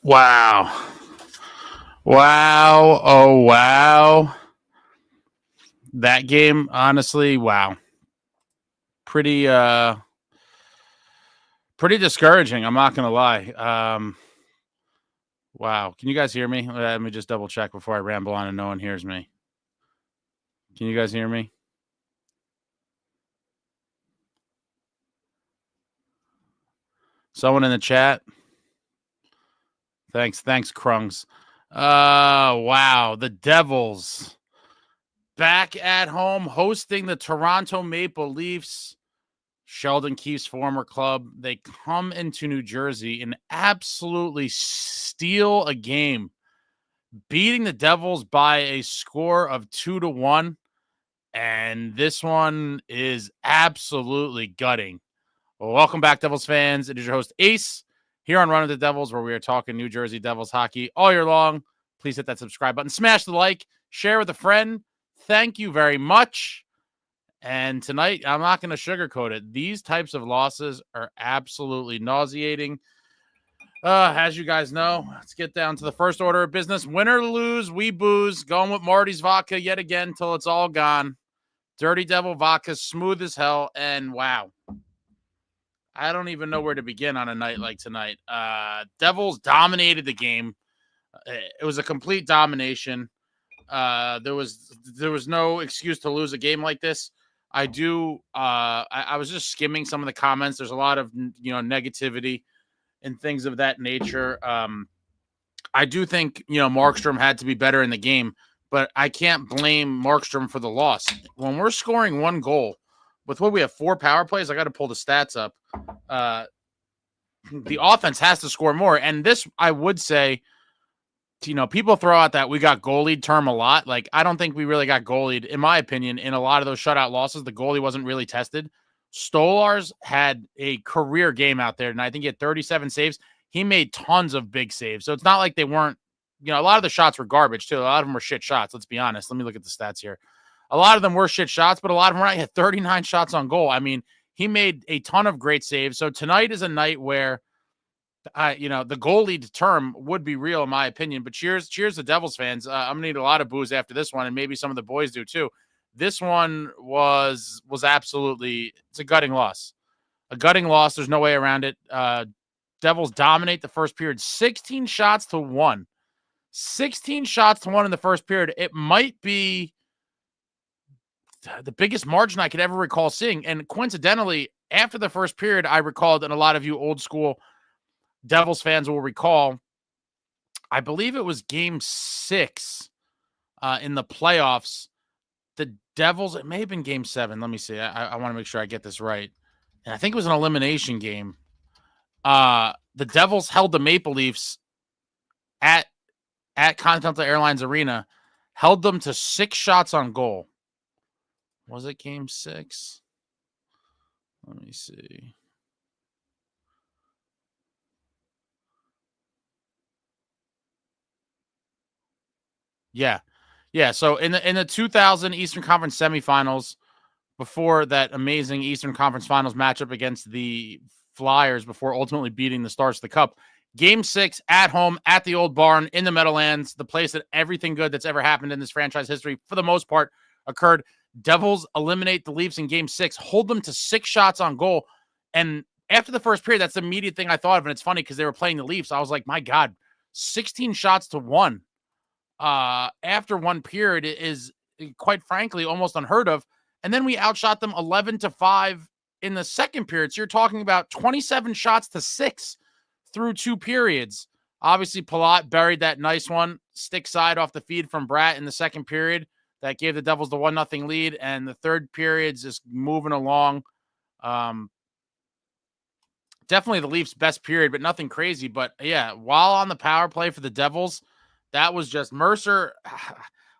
Wow. Wow. Oh, wow. That game, honestly, wow. Pretty pretty discouraging, I'm not going to lie. Wow. Can you guys hear me? Let me just double check before I ramble on and no one hears me. Can you guys hear me? Someone in the chat? Thanks, Krungs. Wow. The Devils back at home hosting the Toronto Maple Leafs. Sheldon Keefe's former club. They come into New Jersey and absolutely steal a game, beating the Devils by a score of 2-1. And this one is absolutely gutting. Well, welcome back, Devils fans. It is your host, Ace, here on Run of the Devils, where we are talking New Jersey Devils hockey all year long. Please hit that subscribe button, smash the like, share with a friend. Thank you very much. And tonight, I'm not going to sugarcoat it. These types of losses are absolutely nauseating. As you guys know, let's get down to the first order of business. Win or lose, we booze. Going with Marty's vodka yet again till it's all gone. Dirty Devil vodka, smooth as hell. And wow, I don't even know where to begin on a night like tonight. Devils dominated the game. It was a complete domination. There was no excuse to lose a game like this. I was just skimming some of the comments. There's a lot of, negativity and things of that nature. I do think, Markstrom had to be better in the game, but I can't blame Markstrom for the loss. When we're scoring one goal with what we have 4 power plays, I got to pull the stats up. The offense has to score more. And this, I would say, people throw out that we got goalied term a lot. Like, I don't think we really got goalied, in my opinion, in a lot of those shutout losses. The goalie wasn't really tested. Stolarz had a career game out there, and I think he had 37 saves. He made tons of big saves. So it's not like they weren't, a lot of the shots were garbage, too. A lot of them were shit shots, let's be honest. Let me look at the stats here. A lot of them were shit shots, but a lot of them were right. He had 39 shots on goal. I mean, he made a ton of great saves. So tonight is a night where the goalie term would be real, in my opinion. But cheers to Devils fans. I'm gonna need a lot of booze after this one, and maybe some of the boys do too. This one was absolutely, it's a gutting loss. A gutting loss. There's no way around it. Devils dominate the first period, 16 shots to 1. 16 shots to 1 in the first period. It might be the biggest margin I could ever recall seeing. And coincidentally, after the first period, I recalled, and a lot of you old school Devils fans will recall, I believe it was game 6 in the playoffs. The Devils, it may have been game 7. Let me see. I want to make sure I get this right. And I think it was an elimination game. The Devils held the Maple Leafs at Continental Airlines Arena, held them to 6 shots on goal. Was it game 6? Let me see. Yeah. So in the 2000 Eastern Conference semifinals, before that amazing Eastern Conference Finals matchup against the Flyers, before ultimately beating the Stars to the Cup, game 6 at home at the Old Barn in the Meadowlands, the place that everything good that's ever happened in this franchise history, for the most part, occurred. Devils eliminate the Leafs in game 6, hold them to 6 shots on goal. And after the first period, that's the immediate thing I thought of. And it's funny because they were playing the Leafs. I was like, my God, 16 shots to 1. After one period is, quite frankly, almost unheard of. And then we outshot them 11-5 in the second period. So you're talking about 27 shots to 6 through 2 periods. Obviously, Palat buried that nice one, stick side off the feed from Bratt in the second period. That gave the Devils the 1-0 lead. And the third period's just moving along. Definitely the Leafs' best period, but nothing crazy. But yeah, while on the power play for the Devils, that was just Mercer.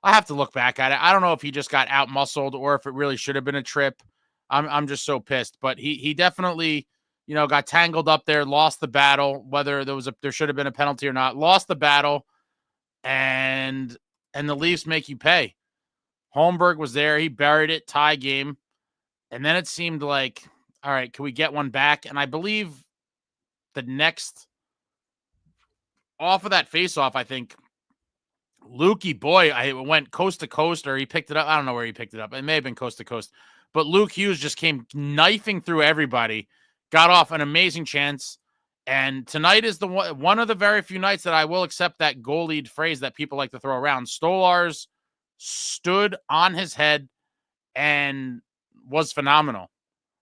I have to look back at it. I don't know if he just got out-muscled or if it really should have been a trip. I'm just so pissed. But he definitely, got tangled up there, lost the battle, whether there should have been a penalty or not. Lost the battle, and the Leafs make you pay. Holmberg was there. He buried it, tie game. And then it seemed like, all right, can we get one back? And I believe the next off of that face-off, I think Lukey boy, I went coast to coast, or he picked it up. I don't know where he picked it up. It may have been coast to coast, but Luke Hughes just came knifing through everybody, got off an amazing chance. And tonight is the one of the very few nights that I will accept that goalied phrase that people like to throw around. Stolarz stood on his head and was phenomenal.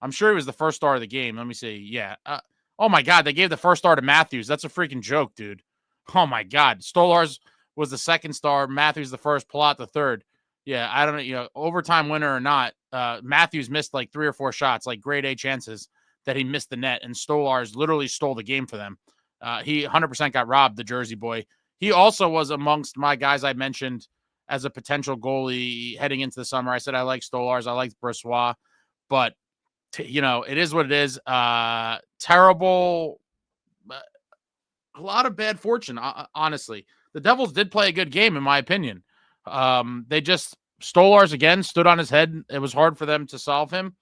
I'm sure he was the first star of the game. Let me see. Yeah. Oh my God, they gave the first star to Matthews. That's a freaking joke, dude. Oh my God. Stolarz was the second star. Matthews the first. Palat the third. Yeah, I don't know. Overtime winner or not, Matthews missed like 3 or 4 shots, like grade A chances that he missed the net, and Stolarz literally stole the game for them. He 100% got robbed, the Jersey boy. He also was amongst my guys I mentioned as a potential goalie heading into the summer. I said I like Stolarz, I like Bressois, but it is what it is. Terrible, a lot of bad fortune, honestly. The Devils did play a good game, in my opinion. They just, Stolarz again stood on his head. It was hard for them to solve him.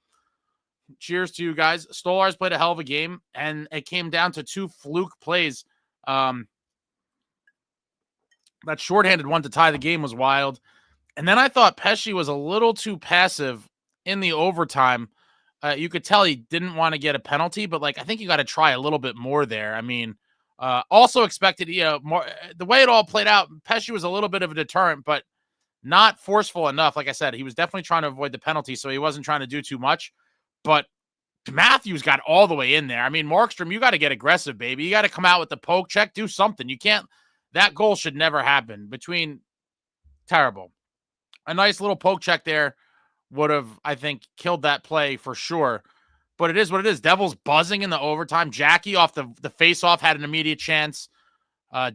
Cheers to you guys. Stolarz played a hell of a game, and it came down to 2 fluke plays. That shorthanded one to tie the game was wild. And then I thought Pesce was a little too passive in the overtime. You could tell he didn't want to get a penalty, but I think you got to try a little bit more there. I mean, also expected, more the way it all played out. Pesce was a little bit of a deterrent, but not forceful enough. Like I said, he was definitely trying to avoid the penalty, so he wasn't trying to do too much. But Matthews got all the way in there. I mean, Markstrom, you got to get aggressive, baby. You got to come out with the poke check, do something. You can't. That goal should never happen. Terrible. A nice little poke check there would have, I think, killed that play for sure. But it is what it is. Devils buzzing in the overtime. Jackie off the face-off had an immediate chance.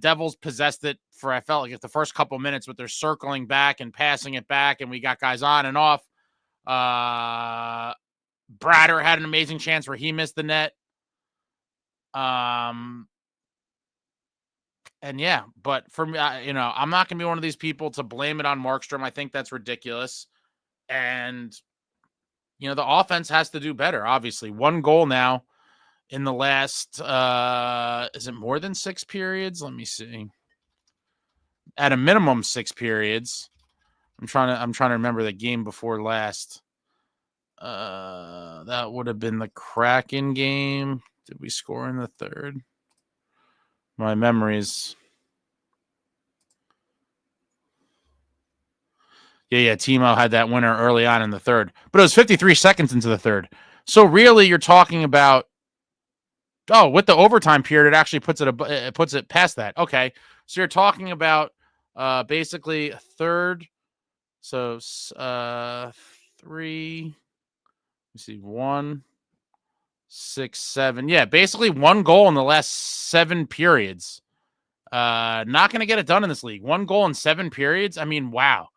Devils possessed it for, I felt like, the first couple minutes, but they're circling back and passing it back, and we got guys on and off. Bratter had an amazing chance where he missed the net. And yeah, but for me, I'm not going to be one of these people to blame it on Markstrom. I think that's ridiculous. And, the offense has to do better, obviously. 1 goal now in the last, is it more than 6 periods? Let me see. At a minimum 6 periods. I'm trying to remember the game before last. That would have been the Kraken game. Did we score in the third? My memories. Yeah. Timo had that winner early on in the third, but it was 53 seconds into the third. So really, you're talking about, with the overtime period, it actually puts it past that. Okay, so you're talking about basically a third. So 3. Let's see, 1, 6, 7. Yeah, basically 1 goal in the last 7 periods. Not going to get it done in this league. 1 goal in 7 periods. I mean, wow.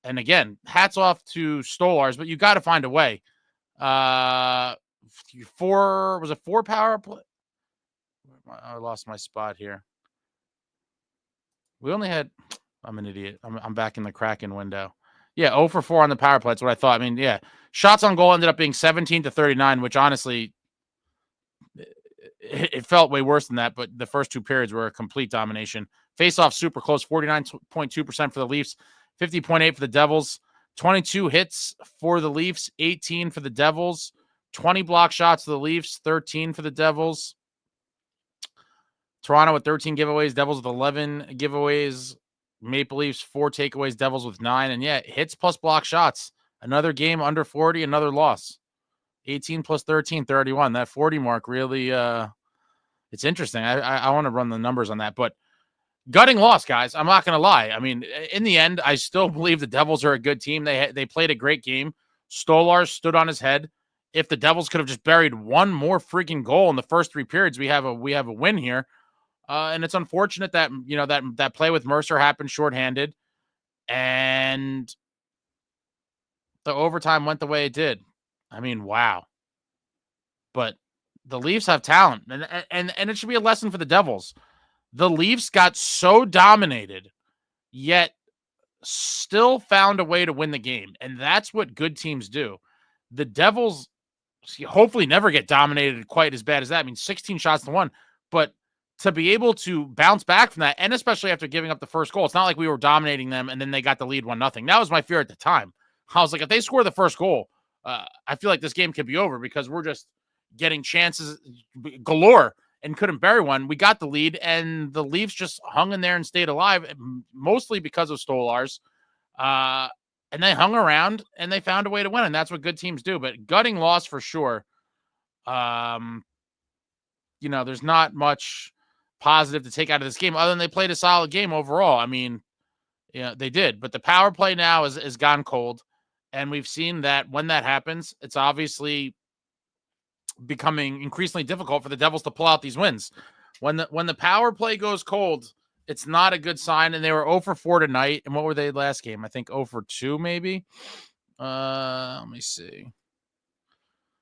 And again, hats off to Stolarz, but you got to find a way. 4 power play? I lost my spot here. We only had, I'm an idiot. I'm back in the Kraken window. Yeah, 0 for 4 on the power play. That's what I thought. I mean, yeah, shots on goal ended up being 17-39, which honestly, it felt way worse than that. But the first 2 periods were a complete domination. Face-off super close, 49.2% for the Leafs, 50.8 for the Devils, 22 hits for the Leafs, 18 for the Devils, 20 block shots for the Leafs, 13 for the Devils. Toronto with 13 giveaways, Devils with 11 giveaways, Maple Leafs 4 takeaways, Devils with 9. And yeah, hits plus block shots. Another game under 40, another loss. 18 plus 13, 31. That 40 mark really, it's interesting. I want to run the numbers on that, but gutting loss, guys. I'm not going to lie. I mean, in the end, I still believe the Devils are a good team. They played a great game. Stolarz stood on his head. If the Devils could have just buried 1 more freaking goal in the first 3 periods, we have a win here. And it's unfortunate that, that play with Mercer happened shorthanded, and the overtime went the way it did. I mean, wow. But the Leafs have talent, and it should be a lesson for the Devils. The Leafs got so dominated, yet still found a way to win the game. And that's what good teams do. The Devils hopefully never get dominated quite as bad as that. I mean, 16 shots to 1, but to be able to bounce back from that, and especially after giving up the first goal, it's not like we were dominating them and then they got the lead 1-0. That was my fear at the time. I was like, if they score the first goal, I feel like this game could be over because we're just getting chances galore and couldn't bury one. We got the lead, and the Leafs just hung in there and stayed alive, mostly because of Stolarz. And they hung around, and they found a way to win, and that's what good teams do. But gutting loss for sure. There's not much positive to take out of this game other than they played a solid game overall. I mean, they did, but the power play now is gone cold, and we've seen that when that happens, it's obviously becoming increasingly difficult for the Devils to pull out these wins. When the power play goes cold, it's not a good sign, and they were 0 for 4 tonight. And what were they last game? I think 0 for 2 maybe. Let me see.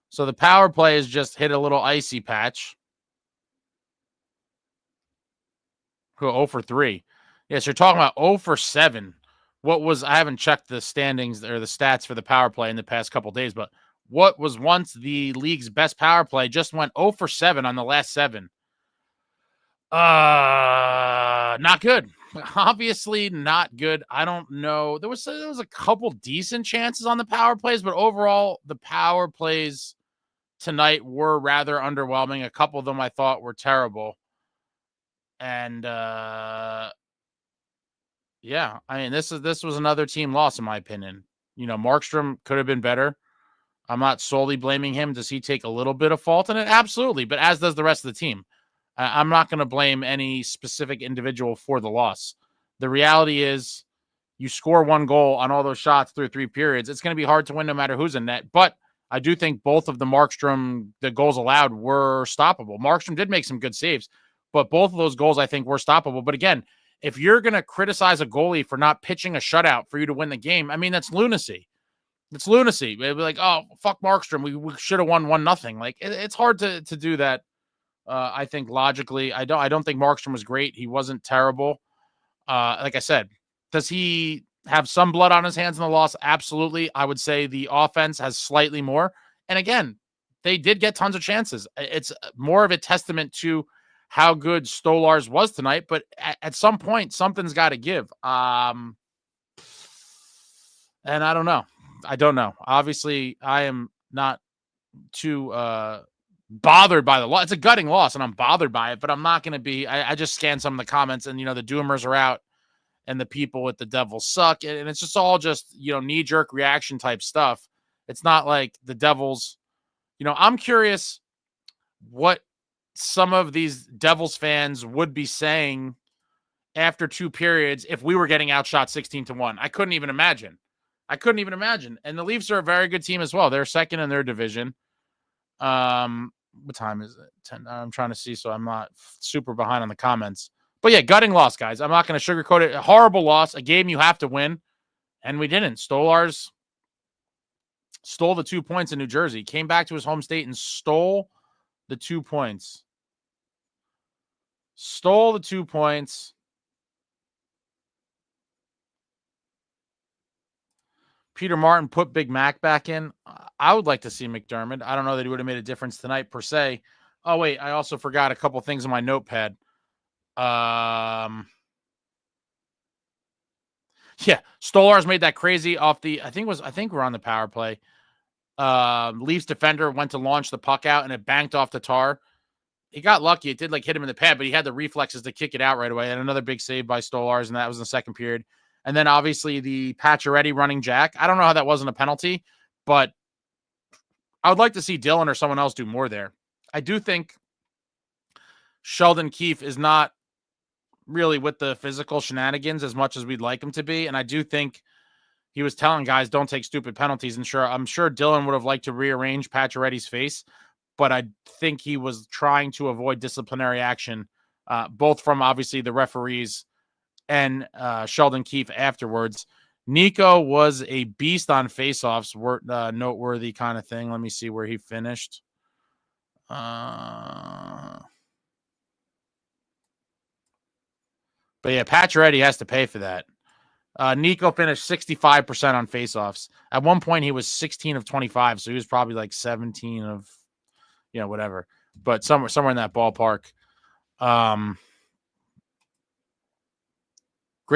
So the power play has just hit a little icy patch. 0 for 3. Yes, you're talking about 0 for 7. I haven't checked the standings or the stats for the power play in the past couple days, but what was once the league's best power play just went 0 for 7 on the last 7. Not good. Obviously not good. I don't know. There was a couple decent chances on the power plays, but overall the power plays tonight were rather underwhelming. A couple of them I thought were terrible. And yeah, I mean, this was another team loss in my opinion. Markstrom could have been better. I'm not solely blaming him. Does he take a little bit of fault in it? Absolutely, but as does the rest of the team. I'm not going to blame any specific individual for the loss. The reality is you score 1 goal on all those shots through 3 periods. It's going to be hard to win no matter who's in net, but I do think both of the goals allowed were stoppable. Markstrom did make some good saves, but both of those goals I think were stoppable. But again, if you're going to criticize a goalie for not pitching a shutout for you to win the game, I mean, that's lunacy. It's lunacy. It'd be like, oh, fuck Markstrom. We should have won 1-0. Like it's hard to do that. I think logically, I don't think Markstrom was great. He wasn't terrible. Like I said, does he have some blood on his hands in the loss? Absolutely. I would say the offense has slightly more. And again, they did get tons of chances. It's more of a testament to how good Stolarz was tonight. But at some point, something's got to give. And I don't know. Obviously, I am not too bothered by the loss. It's a gutting loss, and I'm bothered by it, but I'm not going to be. I just scanned some of the comments, and the Doomers are out, and the people with the Devils suck, and it's just all just knee-jerk reaction type stuff. It's not like the Devils. I'm curious what some of these Devils fans would be saying after 2 periods if we were getting outshot 16-1. I couldn't even imagine. And the Leafs are a very good team as well. They're second in their division. What time is it? 10. I'm trying to see, so I'm not super behind on the comments. But yeah, gutting loss, guys. I'm not going to sugarcoat it. A horrible loss, a game you have to win, and we didn't. Stolarz stole the 2 points in New Jersey, came back to his home state and stole the 2 points. Peter Martin put Big Mac back in. I would like to see McDermott. I don't know that he would have made a difference tonight per se. Oh, wait, I also forgot a couple things on my notepad. Yeah, Stolarz made that crazy off the, I think we're on the power play. Leafs defender went to launch the puck out and it banked off the tar. He got lucky. It did hit him in the pad, but he had the reflexes to kick it out right away. And another big save by Stolarz, and that was in the second period. And then obviously the Pacioretty running jack. I don't know how that wasn't a penalty, but I would like to see Dylan or someone else do more there. I do think Sheldon Keefe is not really with the physical shenanigans as much as we'd like him to be. And I do think he was telling guys, don't take stupid penalties. And I'm sure Dylan would have liked to rearrange Pacioretty's face, but I think he was trying to avoid disciplinary action, both from obviously the referees and Sheldon Keefe afterwards. Nico was a beast on faceoffs, noteworthy kind of thing. Let me see where he finished. But yeah, Pacioretty has to pay for that. Nico finished 65% on faceoffs. At one point, he was 16 of 25, so he was probably 17 of, whatever. But somewhere in that ballpark. Great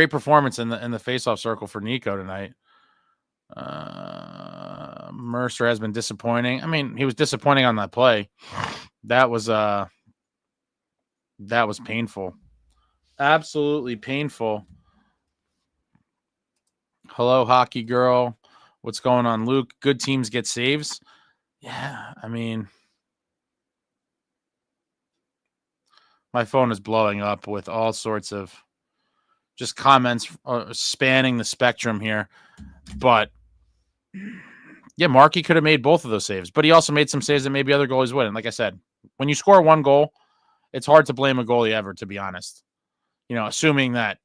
performance in the faceoff circle for Nico tonight. Mercer has been disappointing. I mean, he was disappointing on that play. That was painful. Absolutely painful. Hello, hockey girl. What's going on, Luke? Good teams get saves. Yeah, I mean, my phone is blowing up with all sorts of just comments spanning the spectrum here. But yeah, Markey could have made both of those saves, but he also made some saves that maybe other goalies wouldn't. Like I said, when you score one goal, it's hard to blame a goalie ever, to be honest. Assuming that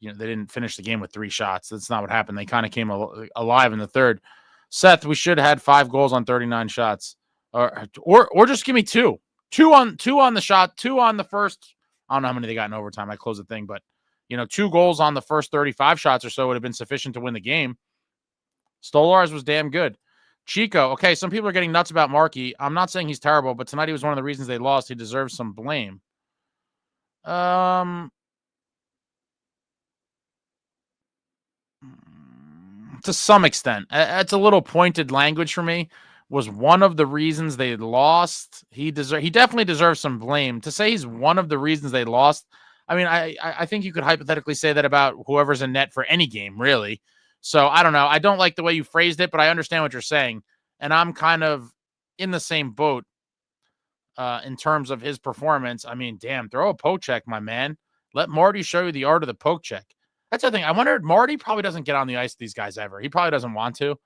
they didn't finish the game with 3 shots. That's not what happened. They kind of came alive in the third. Seth, we should have had 5 goals on 39 shots, or just give me 2. 2 on the shot, 2 on the first. I don't know how many they got in overtime. I closed the thing, but 2 goals on the first 35 shots or so would have been sufficient to win the game. Stolarz was damn good. Chico, okay, some people are getting nuts about Markey. I'm not saying he's terrible, but tonight he was one of the reasons they lost. He deserves some blame. To some extent. That's a little pointed language for me. Was one of the reasons they lost. He definitely deserves some blame. To say he's one of the reasons they lost, I mean, I think you could hypothetically say that about whoever's in net for any game, really. So I don't know. I don't like the way you phrased it, but I understand what you're saying. And I'm kind of in the same boat in terms of his performance. I mean, damn, throw a poke check, my man. Let Marty show you the art of the poke check. That's the thing. I wonder, Marty probably doesn't get on the ice with these guys ever. He probably doesn't want to.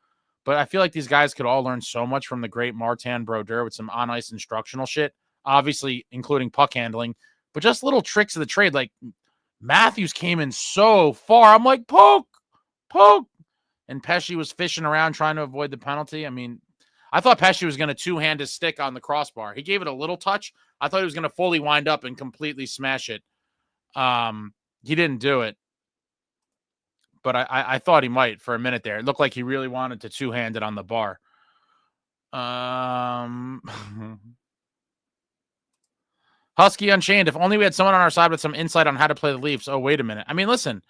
But I feel like these guys could all learn so much from the great Martin Brodeur with some on-ice instructional shit, obviously including puck handling, but just little tricks of the trade. Like Matthews came in so far. I'm like, poke. And Pesci was fishing around trying to avoid the penalty. I mean, I thought Pesci was going to two-hand his stick on the crossbar. He gave it a little touch. I thought he was going to fully wind up and completely smash it. He didn't do it. But I thought he might for a minute there. It looked like he really wanted to two-hand it on the bar. Husky Unchained. If only we had someone on our side with some insight on how to play the Leafs. Oh, wait a minute. I mean, listen.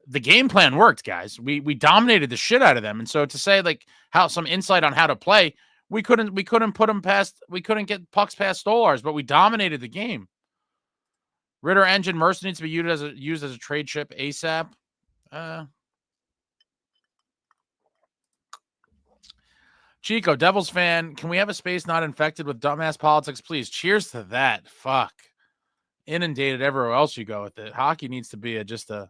The game plan worked, guys. We dominated the shit out of them. And so to say like how some insight on how to play, we couldn't put them past. We couldn't get pucks past Stolarz, but we dominated the game. Ritter engine Mercer needs to be used as a trade chip ASAP. Chico, Devils fan, can we have a space not infected with dumbass politics, please? Cheers to that. Fuck. Inundated everywhere else you go with it. Hockey needs to be just a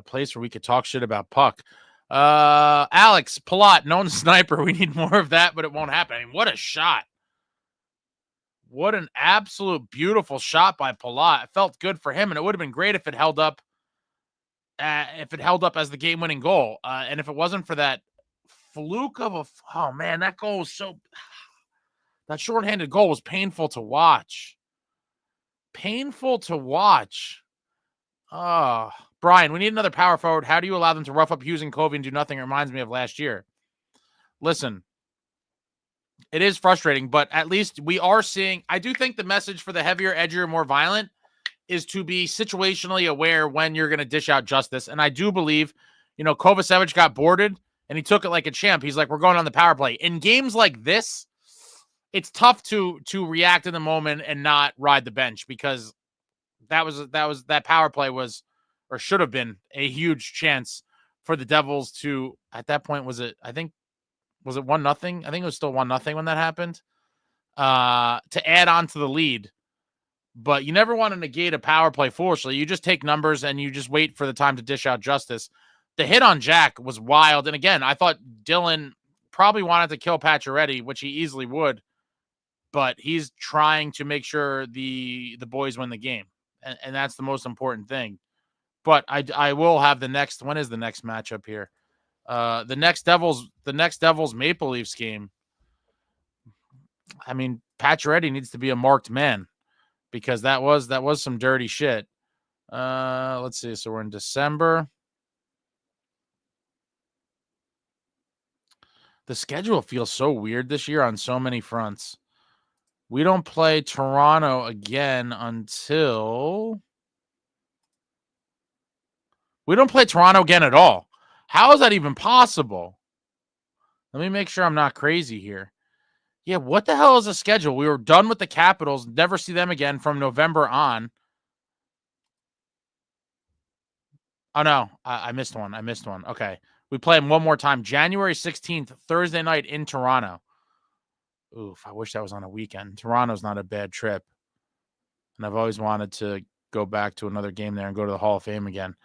place where we could talk shit about puck. Alex, Palat, known sniper. We need more of that, but it won't happen. I mean, what a shot. What an absolute beautiful shot by Palat. It felt good for him, and it would have been great if it held up as the game-winning goal. And if it wasn't for that fluke of oh man, that goal was that shorthanded goal was painful to watch. Oh, Brian, we need another power forward. How do you allow them to rough up Hughes and Covey and do nothing? It reminds me of last year. Listen, it is frustrating, but at least we are seeing. I do think the message for the heavier, edgier, more violent is to be situationally aware when you're going to dish out justice. And I do believe, Kovacevic got boarded and he took it like a champ. He's like, we're going on the power play. In games like this, it's tough to react in the moment and not ride the bench because that power play was or should have been a huge chance for the Devils to, at that point, was it 1-0? I think it was still 1-0 when that happened. To add on to the lead. But you never want to negate a power play foolishly. You just take numbers and you just wait for the time to dish out justice. The hit on Jack was wild. And again, I thought Dylan probably wanted to kill Pacioretty, which he easily would. But he's trying to make sure the boys win the game. And that's the most important thing. But I will have the next. When is the next matchup here? The next Devils Maple Leafs game. I mean, Pacioretty needs to be a marked man because that was some dirty shit. Let's see. So we're in December. The schedule feels so weird this year on so many fronts. We don't play Toronto again until... We don't play Toronto again at all. How is that even possible? Let me make sure I'm not crazy here. Yeah, what the hell is the schedule? We were done with the Capitals. Never see them again from November on. Oh, no. I missed one. Okay. We play them one more time. January 16th, Thursday night in Toronto. Oof, I wish that was on a weekend. Toronto's not a bad trip. And I've always wanted to go back to another game there and go to the Hall of Fame again.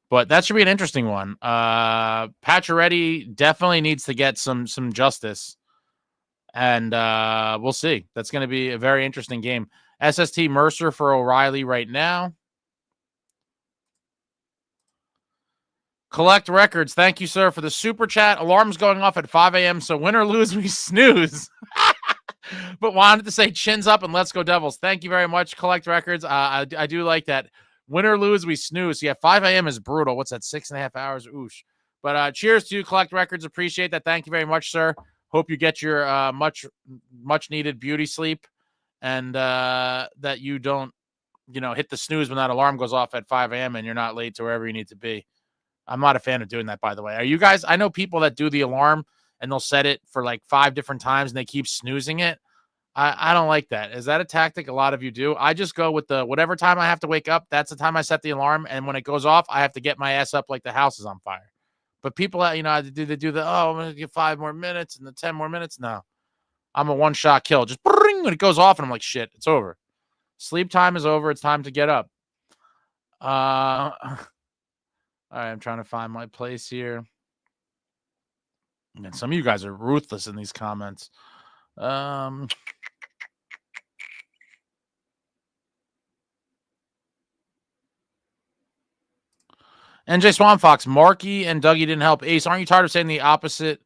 But that should be an interesting one. Pacioretty definitely needs to get some justice. And we'll see. That's going to be a very interesting game. SST Mercer for O'Reilly right now. Collect Records. Thank you, sir, for the super chat. Alarm's going off at 5 a.m., so win or lose, we snooze. But wanted to say chins up and let's go Devils. Thank you very much, Collect Records. I do like that. Win or lose, we snooze. Yeah, 5 a.m. is brutal. What's that, 6.5 hours? Oosh. But cheers to you, Collect Records. Appreciate that. Thank you very much, sir. Hope you get your much needed beauty sleep, and that you don't, hit the snooze when that alarm goes off at 5 a.m. and you're not late to wherever you need to be. I'm not a fan of doing that, by the way. Are you guys? I know people that do the alarm and they'll set it for like 5 different times and they keep snoozing it. I don't like that. Is that a tactic a lot of you do? I just go with the whatever time I have to wake up, that's the time I set the alarm. And when it goes off, I have to get my ass up like the house is on fire. But people that, they do the, I'm going to get 5 more minutes and the 10 more minutes. No, I'm a one-shot kill. Just when it goes off and I'm like, shit, it's over. Sleep time is over. It's time to get up. All right, I'm trying to find my place here. And some of you guys are ruthless in these comments. NJ Swamp Fox, Markey and Dougie didn't help. Ace, aren't you tired of saying the opposite?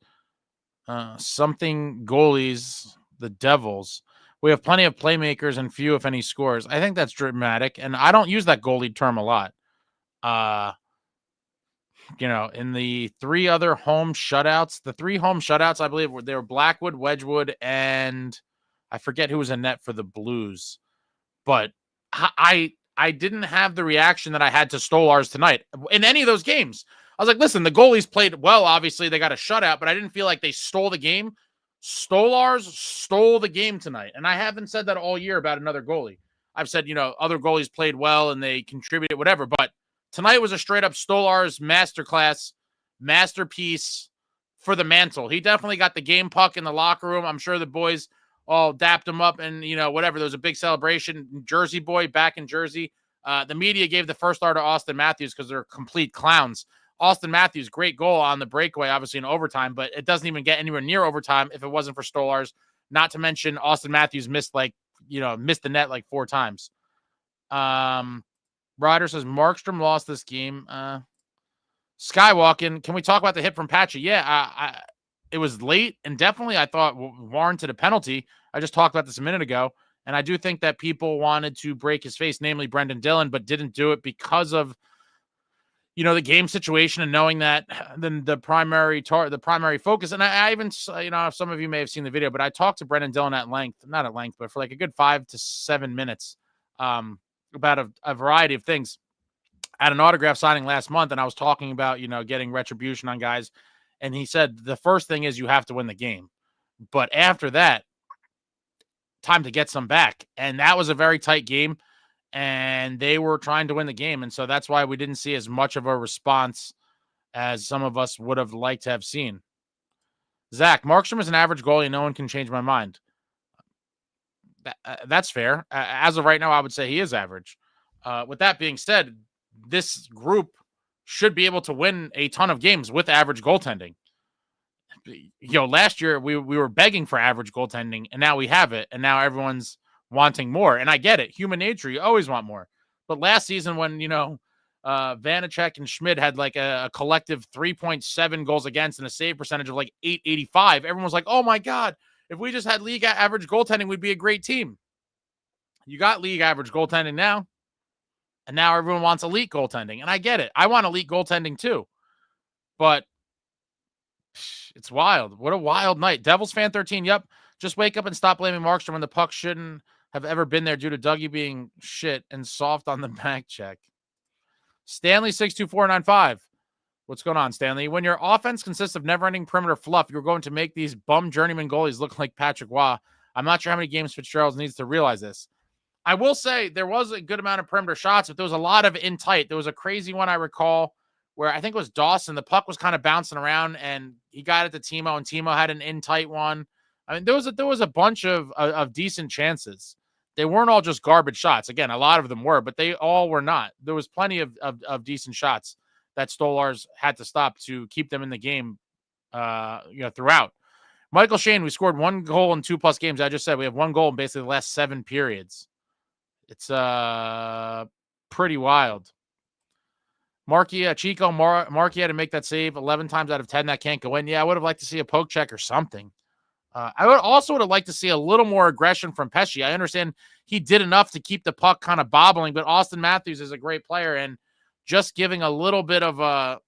Something goalies, the Devils. We have plenty of playmakers and few, if any, scores. I think that's dramatic, and I don't use that goalie term a lot. In the 3 other home shutouts, I believe they were Blackwood, Wedgwood, and I forget who was in net for the Blues. But I didn't have the reaction that I had to Stolarz tonight in any of those games. I was like, listen, the goalies played well. Obviously, they got a shutout, but I didn't feel like they stole the game. Stolarz stole the game tonight, and I haven't said that all year about another goalie. I've said, other goalies played well and they contributed, whatever, but tonight was a straight-up Stolarz masterclass, masterpiece for the mantle. He definitely got the game puck in the locker room. I'm sure the boys all dapped him up and, whatever. There was a big celebration. Jersey boy back in Jersey. The media gave the first star to Auston Matthews because they're complete clowns. Auston Matthews, great goal on the breakaway, obviously in overtime, but it doesn't even get anywhere near overtime if it wasn't for Stolarz. Not to mention Auston Matthews missed the net like 4 times. Ryder says Markstrom lost this game. Skywalking, can we talk about the hit from Patchy? Yeah, it was late and definitely I thought warranted a penalty. I just talked about this a minute ago, and I do think that people wanted to break his face, namely Brendan Dillon, but didn't do it because of the game situation and knowing that the primary focus. And I even, some of you may have seen the video, but I talked to Brendan Dillon not at length, but for like a good 5 to 7 minutes about a variety of things at an autograph signing last month. And I was talking about, getting retribution on guys. And he said, the first thing is you have to win the game. But after that, time to get some back. And that was a very tight game. And they were trying to win the game. And so that's why we didn't see as much of a response as some of us would have liked to have seen. Zach, Markstrom is an average goalie. No one can change my mind. That's fair. As of right now, I would say he is average. With that being said, this group should be able to win a ton of games with average goaltending. Last year we were begging for average goaltending, and now we have it, and now everyone's wanting more. And I get it. Human nature, you always want more. But last season when, Vanacek and Schmidt had like a collective 3.7 goals against and a save percentage of like 885, everyone was like, oh my God, if we just had league average goaltending, we'd be a great team. You got league average goaltending now. And now everyone wants elite goaltending. And I get it. I want elite goaltending too. But it's wild. What a wild night. Devils fan 13. Yep. Just wake up and stop blaming Markstrom when the puck shouldn't have ever been there due to Dougie being shit and soft on the back check. Stanley 62495. What's going on, Stanley? When your offense consists of never-ending perimeter fluff, you're going to make these bum journeyman goalies look like Patrick Waugh. I'm not sure how many games Fitzgerald needs to realize this. I will say there was a good amount of perimeter shots, but there was a lot of in tight. There was a crazy one I recall where I think it was Dawson. The puck was kind of bouncing around, and he got it to Timo, and Timo had an in tight one. I mean, there was a bunch of decent chances. They weren't all just garbage shots. Again, a lot of them were, but they all were not. There was plenty of decent shots that Stolars had to stop to keep them in the game, throughout. Michael Shane, we scored 1 goal in 2+ games. I just said we have 1 goal in basically the last 7 periods. It's pretty wild. Markey had to make that save 11 times out of 10. That can't go in. Yeah, I would have liked to see a poke check or something. I would have liked to see a little more aggression from Pesce. I understand he did enough to keep the puck kind of bobbling, but Auston Matthews is a great player, and just giving a little bit of a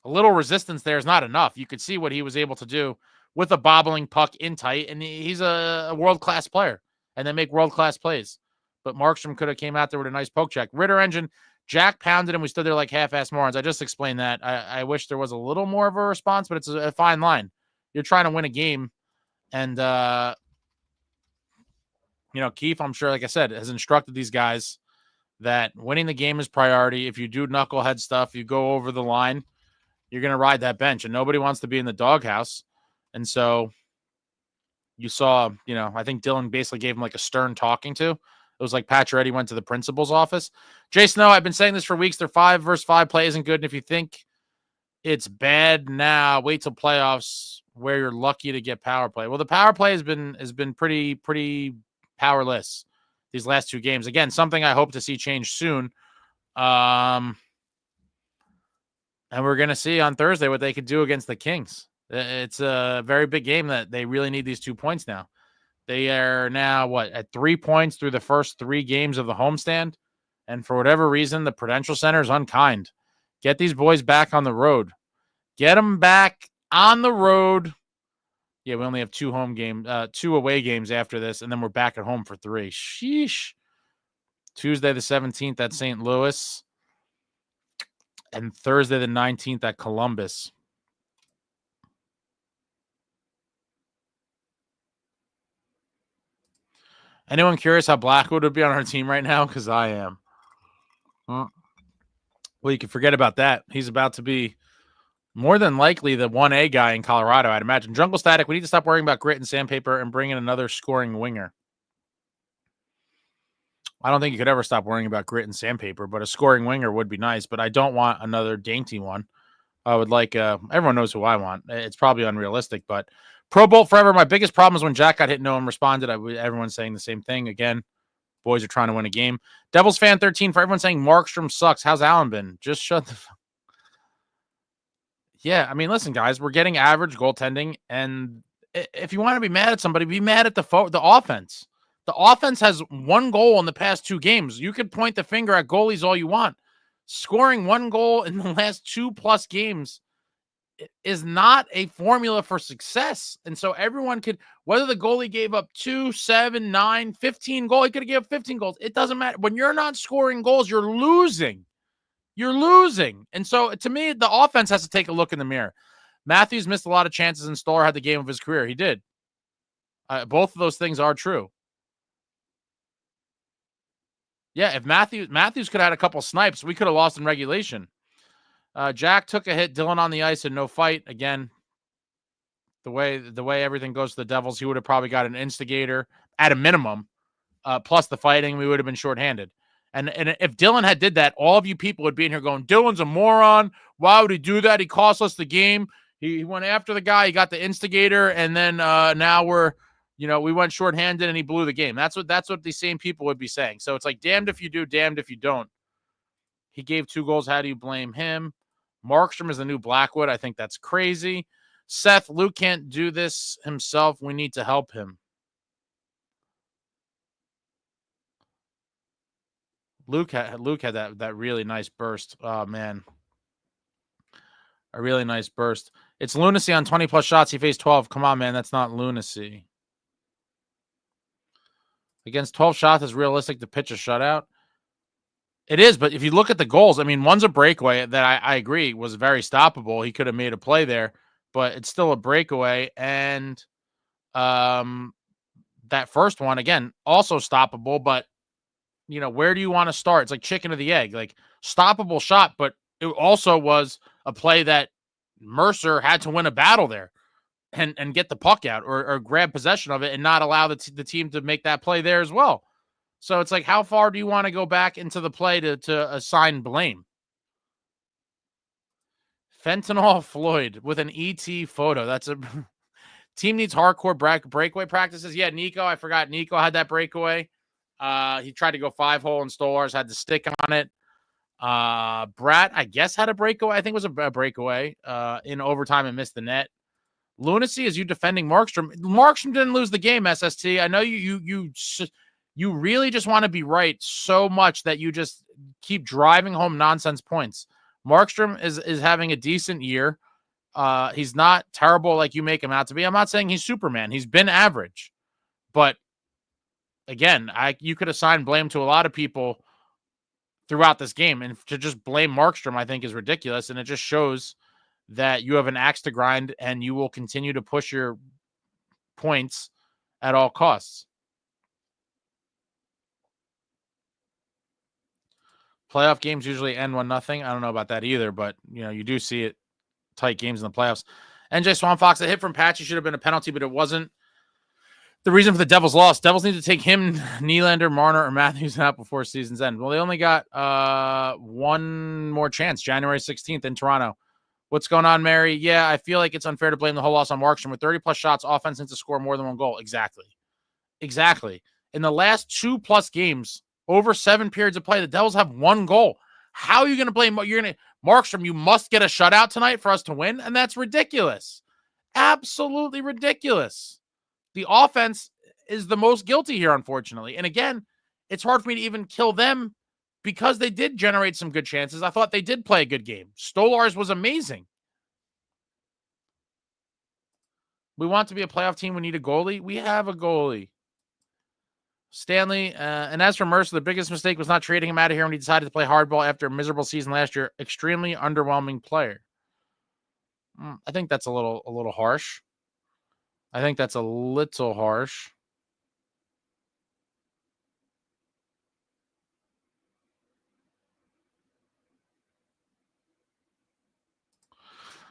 little resistance there is not enough. You could see what he was able to do with a bobbling puck in tight, and he's a world-class player, and they make world-class plays. But Markstrom could have came out there with a nice poke check. Ritter engine, Jack pounded him. We stood there like half-ass morons. I just explained that. I wish there was a little more of a response, but it's a fine line. You're trying to win a game, and Keefe, I'm sure, like I said, has instructed these guys that winning the game is priority. If you do knucklehead stuff, you go over the line, you're going to ride that bench, and nobody wants to be in the doghouse. And so you saw, I think Dylan basically gave him like a stern talking to. It was like Pacioretty went to the principal's office. Jay Snow, I've been saying this for weeks. Their 5-versus-5 play isn't good. And if you think it's bad now, wait till playoffs where you're lucky to get power play. Well, the power play has been pretty powerless these last 2 games. Again, something I hope to see change soon. And we're going to see on Thursday what they could do against the Kings. It's a very big game that they really need these 2 points now. They are now, at 3 points through the first 3 games of the homestand. And for whatever reason, the Prudential Center is unkind. Get these boys back on the road. Get them back on the road. Yeah, we only have 2 away games after this, and then we're back at home for 3. Sheesh. Tuesday the 17th at St. Louis. And Thursday the 19th at Columbus. Anyone curious how Blackwood would be on our team right now? Because I am. Well, you can forget about that. He's about to be more than likely the 1A guy in Colorado, I'd imagine. Jungle Static, we need to stop worrying about grit and sandpaper and bring in another scoring winger. I don't think you could ever stop worrying about grit and sandpaper, but a scoring winger would be nice. But I don't want another dainty one. I would like, everyone knows who I want. It's probably unrealistic, but Pro Bowl forever. My biggest problem is when Jack got hit, no one responded. Everyone's saying the same thing. Again, boys are trying to win a game. Devils fan 13 for everyone saying Markstrom sucks. How's Allen been? Just shut the fuck. Yeah, I mean, listen, guys, we're getting average goaltending, and if you want to be mad at somebody, be mad at the offense. The offense has 1 goal in the past 2 games. You could point the finger at goalies all you want. Scoring 1 goal in the last 2+ games is not a formula for success. And so everyone could, whether the goalie gave up 2, 7, 9, 15 goals, he could have given up 15 goals. It doesn't matter. When you're not scoring goals, you're losing. You're losing. And so to me, the offense has to take a look in the mirror. Matthews missed a lot of chances and Stoller had the game of his career. He did. Both of those things are true. Yeah, if Matthews could have had a couple snipes, we could have lost in regulation. Jack took a hit, Dylan on the ice, and no fight. Again, the way everything goes to the Devils, he would have probably got an instigator at a minimum. Plus the fighting, we would have been shorthanded. And if Dylan had did that, all of you people would be in here going, Dylan's a moron. Why would he do that? He cost us the game. He went after the guy. He got the instigator, and then now we went shorthanded and he blew the game. That's what these same people would be saying. So it's like, damned if you do, damned if you don't. He gave 2 goals. How do you blame him? Markstrom is the new Blackwood. I think that's crazy. Seth, Luke can't do this himself. We need to help him. Luke had that really nice burst. Oh, man. A really nice burst. It's lunacy on 20+ shots. He faced 12. Come on, man. That's not lunacy. Against 12 shots, it's realistic to pitch a shutout. It is, but if you look at the goals, I mean, one's a breakaway that I agree was very stoppable. He could have made a play there, but it's still a breakaway. And that first one, again, also stoppable, but, you know, where do you want to start? It's like chicken or the egg, like stoppable shot, but it also was a play that Mercer had to win a battle there and get the puck out or grab possession of it and not allow the team to make that play there as well. So it's like, how far do you want to go back into the play to assign blame? Fentanyl Floyd with an ET photo. That's a team needs hardcore breakaway practices. Yeah, Nico. I forgot Nico had that breakaway. He tried to go 5-hole and stole ours, had to stick on it. Brat, I guess, had a breakaway. I think it was a breakaway in overtime and missed the net. Lunacy is you defending Markstrom. Markstrom didn't lose the game, SST. I know you really just want to be right so much that you just keep driving home nonsense points. Markstrom is having a decent year. He's not terrible like you make him out to be. I'm not saying he's Superman. He's been average. But again, you could assign blame to a lot of people throughout this game. And to just blame Markstrom, I think, is ridiculous. And it just shows that you have an axe to grind and you will continue to push your points at all costs. Playoff games usually end 1-0. I don't know about that either, but you know, you do see it tight games in the playoffs. NJ Swan Fox, a hit from Patchy should have been a penalty, but it wasn't. The reason for the Devils loss, Devils need to take him, Nylander, Marner, or Matthews out before season's end. Well, they only got one more chance, January 16th in Toronto. What's going on, Mary? Yeah, I feel like it's unfair to blame the whole loss on Markstrom. With 30+ shots, offense needs to score more than one goal. Exactly. In the last 2+ games, over 7 periods of play, the Devils have 1 goal. How are you going to blame? You're going to Markstrom. You must get a shutout tonight for us to win, and that's ridiculous. Absolutely ridiculous. The offense is the most guilty here, unfortunately. And again, it's hard for me to even kill them because they did generate some good chances. I thought they did play a good game. Stolarz was amazing. We want to be a playoff team. We need a goalie. We have a goalie. Stanley, and as for Mercer, the biggest mistake was not trading him out of here when he decided to play hardball after a miserable season last year. Extremely underwhelming player. I think that's a little harsh.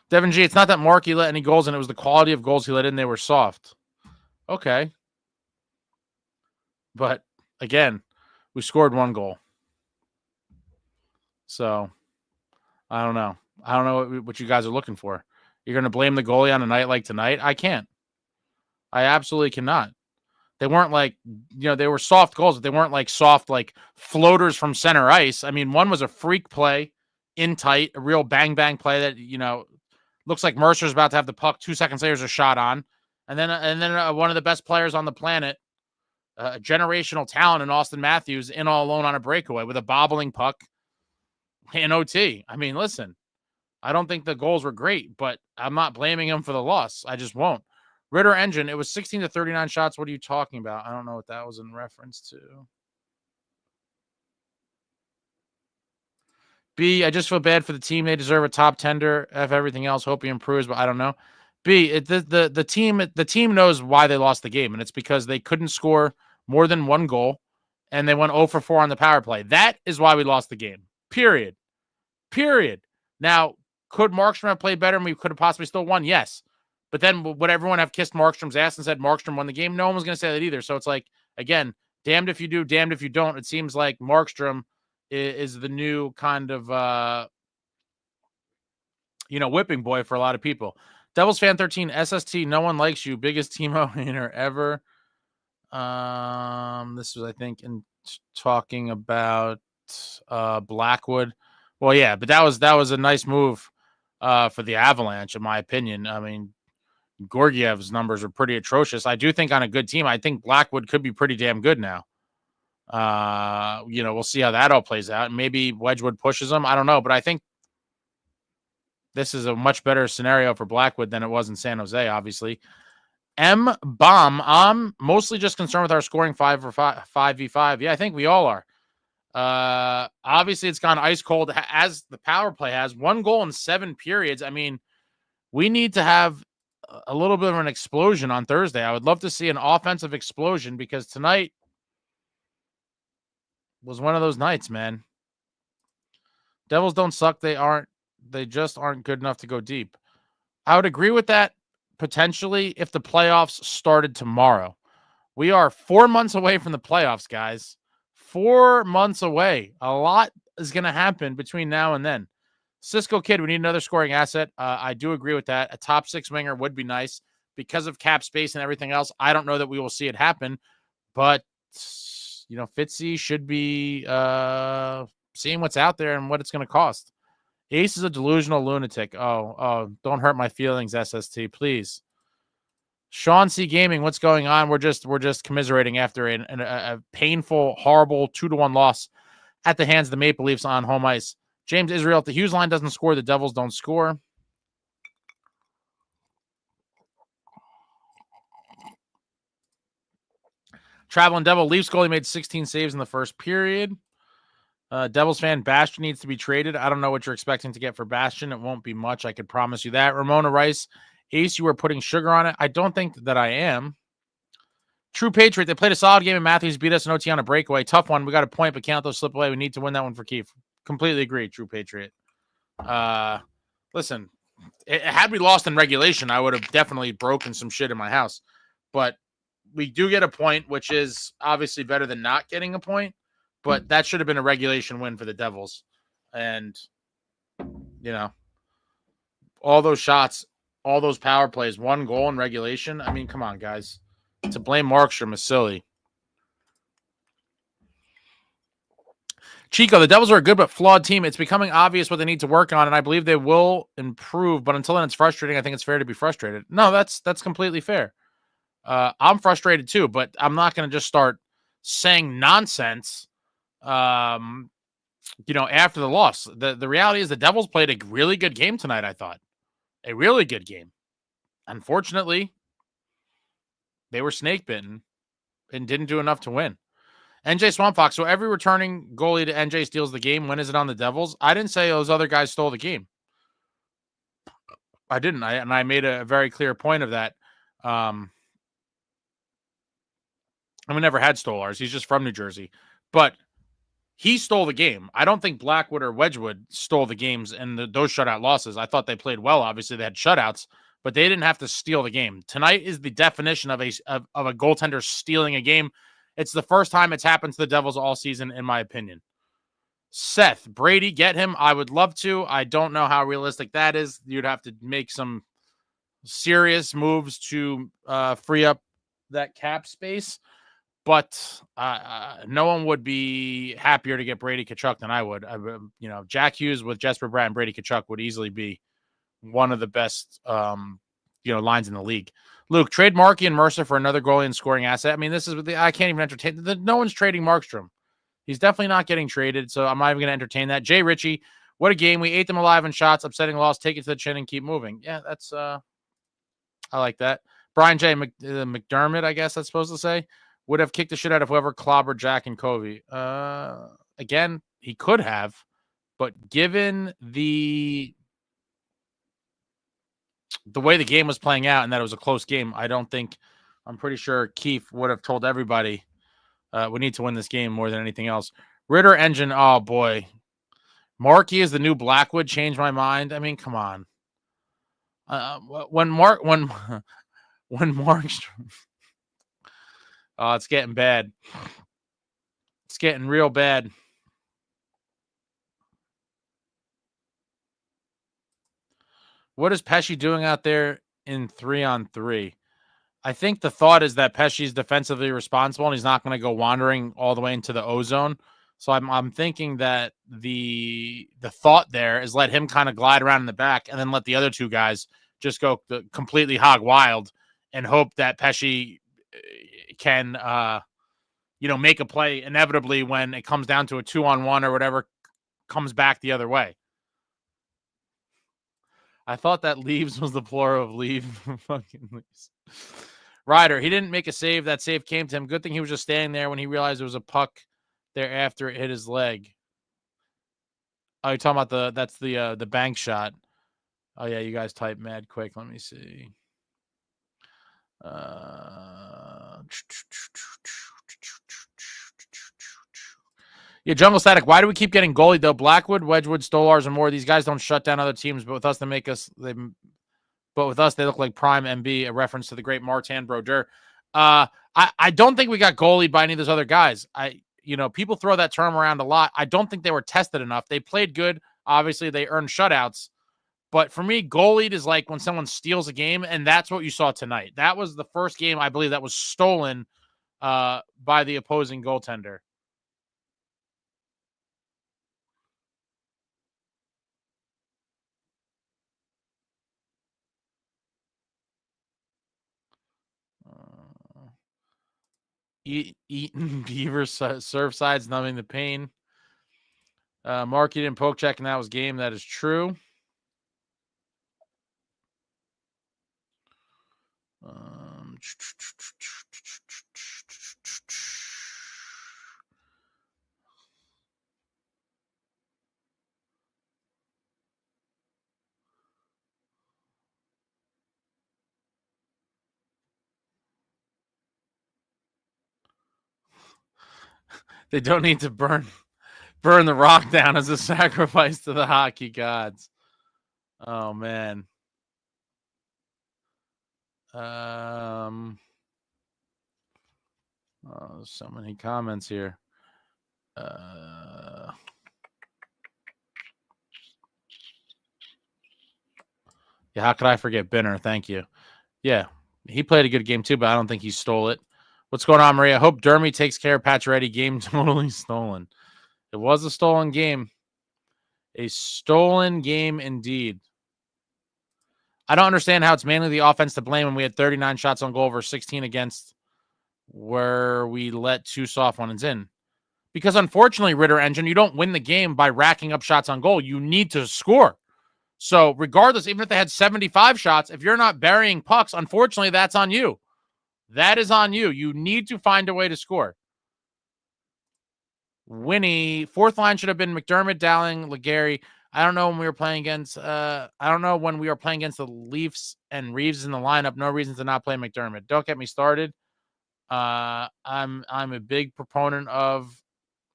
Devin G, it's not that Markey let any goals in. It was the quality of goals he let in. They were soft. Okay. But again, we scored 1 goal. So I don't know. I don't know what you guys are looking for. You're going to blame the goalie on a night like tonight? I can't. I absolutely cannot. They weren't like, you know, they were soft goals, but they weren't like soft, like floaters from center ice. I mean, one was a freak play in tight, a real bang play that, you know, looks like Mercer's about to have the puck. 2 seconds later, there's a shot on. And then one of the best players on the planet, a generational talent in Auston Matthews, in all alone on a breakaway with a bobbling puck in OT. I mean, listen, I don't think the goals were great, but I'm not blaming him for the loss. I just won't. Ritter Engine, it was 16 to 39 shots. What are you talking about? I don't know what that was in reference to. B, I just feel bad for the team. They deserve a top tender. F everything else. Hope he improves, but I don't know. B, the team knows why they lost the game, and it's because they couldn't score more than 1 goal, and they went 0 for 4 on the power play. That is why we lost the game. Period. Now, could Markstrom have played better and we could have possibly still won? Yes. But then would everyone have kissed Markstrom's ass and said Markstrom won the game? No one was going to say that either. So it's like, again, damned if you do, damned if you don't. It seems like Markstrom is the new kind of, whipping boy for a lot of people. Devils fan 13, SST, no one likes you. Biggest Timo hater ever. This was, I think, in talking about Blackwood. Well, yeah, but that was a nice move for the Avalanche, in my opinion. I mean, Gorgiev's numbers are pretty atrocious. I do think on a good team, I think Blackwood could be pretty damn good now. We'll see how that all plays out. Maybe Wedgwood pushes him. I don't know, but I think This is a much better scenario for Blackwood than it was in San Jose, obviously. M Bomb. I'm mostly just concerned with our scoring 5v5. Yeah, I think we all are. Obviously, it's gone ice cold as the power play has. 1 goal in 7 periods. I mean, we need to have a little bit of an explosion on Thursday. I would love to see an offensive explosion because tonight was one of those nights, man. Devils don't suck. They just aren't good enough to go deep. I would agree with that potentially if the playoffs started tomorrow. We are 4 months away from the playoffs, guys. 4 months away. A lot is going to happen between now and then. Cisco Kid, we need another scoring asset. I do agree with that. A top 6 winger would be nice because of cap space and everything else. I don't know that we will see it happen, but Fitzy should be seeing what's out there and what it's going to cost. Ace is a delusional lunatic. Oh, don't hurt my feelings, SST, please. Sean C. Gaming, what's going on? We're just commiserating after a painful, horrible 2-1 loss at the hands of the Maple Leafs on home ice. James Israel, if the Hughes line doesn't score, the Devils don't score. Traveling Devil, Leafs goalie made 16 saves in the first period. Devils fan, Bastion needs to be traded. I don't know what you're expecting to get for Bastion. It won't be much. I could promise you that. Ramona Rice, Ace, you were putting sugar on it. I don't think that I am. True Patriot, they played a solid game and Matthews beat us in OT on a breakaway. Tough one. We got a point, but can't those slip away. We need to win that one for Keefe. Completely agree, True Patriot. Listen, had we lost in regulation, I would have definitely broken some shit in my house. But we do get a point, which is obviously better than not getting a point. But that should have been a regulation win for the Devils. And, all those shots, all those power plays, 1 goal in regulation. I mean, come on, guys. To blame Markstrom is silly. Chico, the Devils are a good but flawed team. It's becoming obvious what they need to work on, and I believe they will improve. But until then, it's frustrating. I think it's fair to be frustrated. No, that's completely fair. I'm frustrated too, but I'm not going to just start saying nonsense after the loss. The reality is the Devils played a really good game tonight, I thought. A really good game. Unfortunately, they were snake bitten and didn't do enough to win. NJ Swamp Fox, so every returning goalie to NJ steals the game. When is it on the Devils? I didn't say those other guys stole the game. I didn't. I made a very clear point of that. We never had stole ours. He's just from New Jersey. But he stole the game. I don't think Blackwood or Wedgwood stole the games and those shutout losses. I thought they played well. Obviously, they had shutouts, but they didn't have to steal the game. Tonight is the definition of a goaltender stealing a game. It's the first time it's happened to the Devils all season, in my opinion. Seth, Brady, get him. I would love to. I don't know how realistic that is. You'd have to make some serious moves to free up that cap space. But no one would be happier to get Brady Tkachuk than I would. Jackhughes with Jesper Bratt and Brady Tkachuk would easily be one of the best, lines in the league. Luke, trade Markey and Mercer for another goalie and scoring asset. I mean, I can't even entertain. No one's trading Markstrom. He's definitely not getting traded, so I'm not even going to entertain that. Jay Ritchie, what a game. We ate them alive in shots, upsetting loss, take it to the chin and keep moving. Yeah, that's I like that. Brian J. McDermott, I guess that's supposed to say, would have kicked the shit out of whoever clobbered Jack and Covey. Again, he could have, but given the way the game was playing out and that it was a close game, I'm pretty sure Keefe would have told everybody we need to win this game more than anything else. Ritter Engine, oh boy. Markey is the new Blackwood, changed my mind. I mean, come on. When Markstrom, oh, it's getting bad. It's getting real bad. What is Pesce doing out there in 3-on-3? I think the thought is that Pesce is defensively responsible and he's not going to go wandering all the way into the O-zone. So I'm thinking that the thought there is let him kind of glide around in the back and then let the other two guys just go completely hog wild and hope that Pesce can make a play inevitably when it comes down to a 2-on-1 or whatever comes back the other way. I thought that leaves was the plural of leave. Fucking leaves. Ryder, he didn't make a save. That save came to him. Good thing he was just standing there when he realized there was a puck there after it hit his leg. Oh, you're talking about that's the bank shot. Oh yeah, you guys type mad quick. Let me see. Yeah, Jungle Static. Why do we keep getting goalie though? Blackwood, Wedgwood, Stolars, and more. These guys don't shut down other teams, but with us, they look like prime MB. A reference to the great Martin Brodeur. I don't think we got goalied by any of those other guys. People throw that term around a lot. I don't think they were tested enough. They played good. Obviously, they earned shutouts. But for me, goalied is like when someone steals a game, and that's what you saw tonight. That was the first game, I believe, that was stolen by the opposing goaltender. Eating beaver surf sides, numbing the pain. Mark, you didn't poke check, and that was game. That is true. They don't need to burn the rock down as a sacrifice to the hockey gods. Oh man. So many comments here. Yeah, how could I forget Binner? Thank you. Yeah, he played a good game too, but I don't think he stole it. What's going on, Maria? I hope Dermy takes care of Pacioretty. Game totally stolen. It was a stolen game. A stolen game indeed. I don't understand how it's mainly the offense to blame when we had 39 shots on goal versus 16 against, where we let 2 soft ones in. Because unfortunately, Ritter Engine, you don't win the game by racking up shots on goal. You need to score. So regardless, even if they had 75 shots, if you're not burying pucks, unfortunately, that's on you. That is on you. You need to find a way to score. Winnie, fourth line should have been McDermott, Dowling, Legary. I don't know when we were playing against the Leafs and Reeves in the lineup. No reason to not play McDermott. Don't get me started. I'm a big proponent of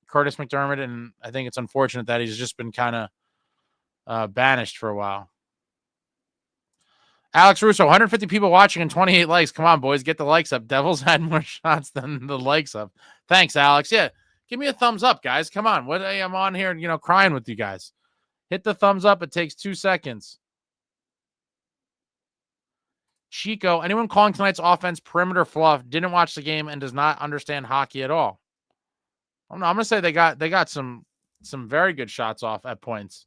Curtis McDermott, and I think it's unfortunate that he's just been kind of banished for a while. Alex Russo, 150 people watching and 28 likes. Come on, boys, get the likes up. Devils had more shots than the likes up. Thanks, Alex. Yeah, give me a thumbs up, guys. Come on. I'm on here, crying with you guys. Hit the thumbs up. It takes 2 seconds. Chico, anyone calling tonight's offense perimeter fluff, didn't watch the game and does not understand hockey at all. I'm going to say they got some very good shots off at points.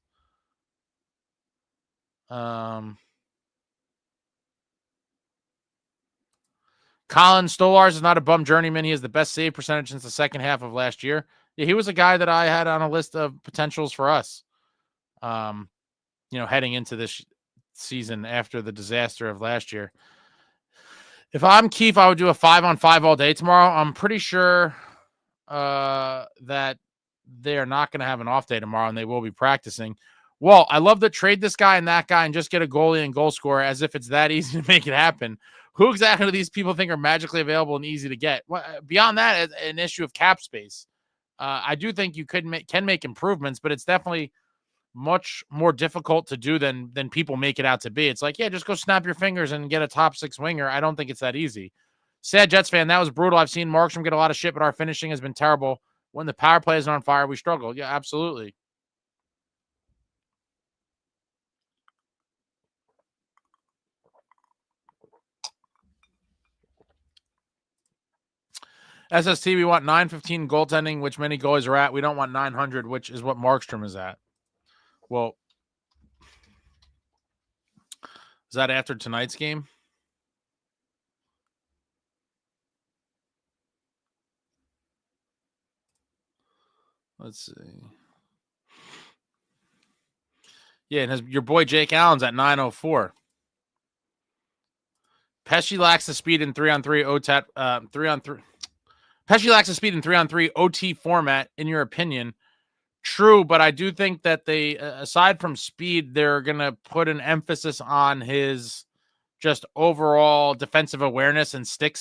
Colin Stolars is not a bum journeyman. He has the best save percentage since the second half of last year. Yeah, he was a guy that I had on a list of potentials for us. Heading into this season after the disaster of last year. If I'm Keefe, I would do a 5-on-5 all day tomorrow. I'm pretty sure that they're not going to have an off day tomorrow, and they will be practicing. Well, I love to trade this guy and that guy and just get a goalie and goal scorer as if it's that easy to make it happen. Who exactly do these people think are magically available and easy to get? Well, beyond that, an issue of cap space. I do think you can make improvements, but it's definitely much more difficult to do than people make it out to be. It's like, yeah, just go snap your fingers and get a top 6 winger. I don't think it's that easy. Sad Jets fan, that was brutal. I've seen Markstrom get a lot of shit, but our finishing has been terrible. When the power play is on fire, we struggle. Yeah, absolutely. SST, we want 915 goaltending, which many goalies are at. We don't want 900, which is what Markstrom is at. Well, is that after tonight's game? Let's see. Yeah, and your boy Jake Allen's at 904. Pesci lacks the speed in 3-on-3 OTAT 3-on-3. Pesci lacks the speed in 3-on-3 OT format, in your opinion. True, but I do think that they, aside from speed, they're gonna put an emphasis on his just overall defensive awareness and stick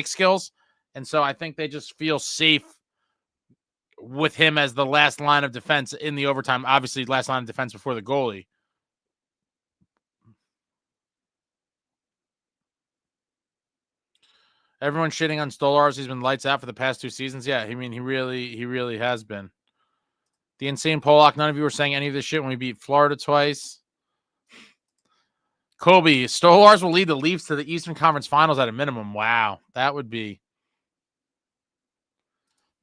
skills. And so I think they just feel safe with him as the last line of defense in the overtime. Obviously, last line of defense before the goalie. Everyone's shitting on Stolarz. He's been lights out for the past 2 seasons. Yeah, I mean, he really has been. The insane Pollock. None of you were saying any of this shit when we beat Florida twice. Kobe, Stolarz will lead the Leafs to the Eastern Conference Finals at a minimum. Wow, that would be.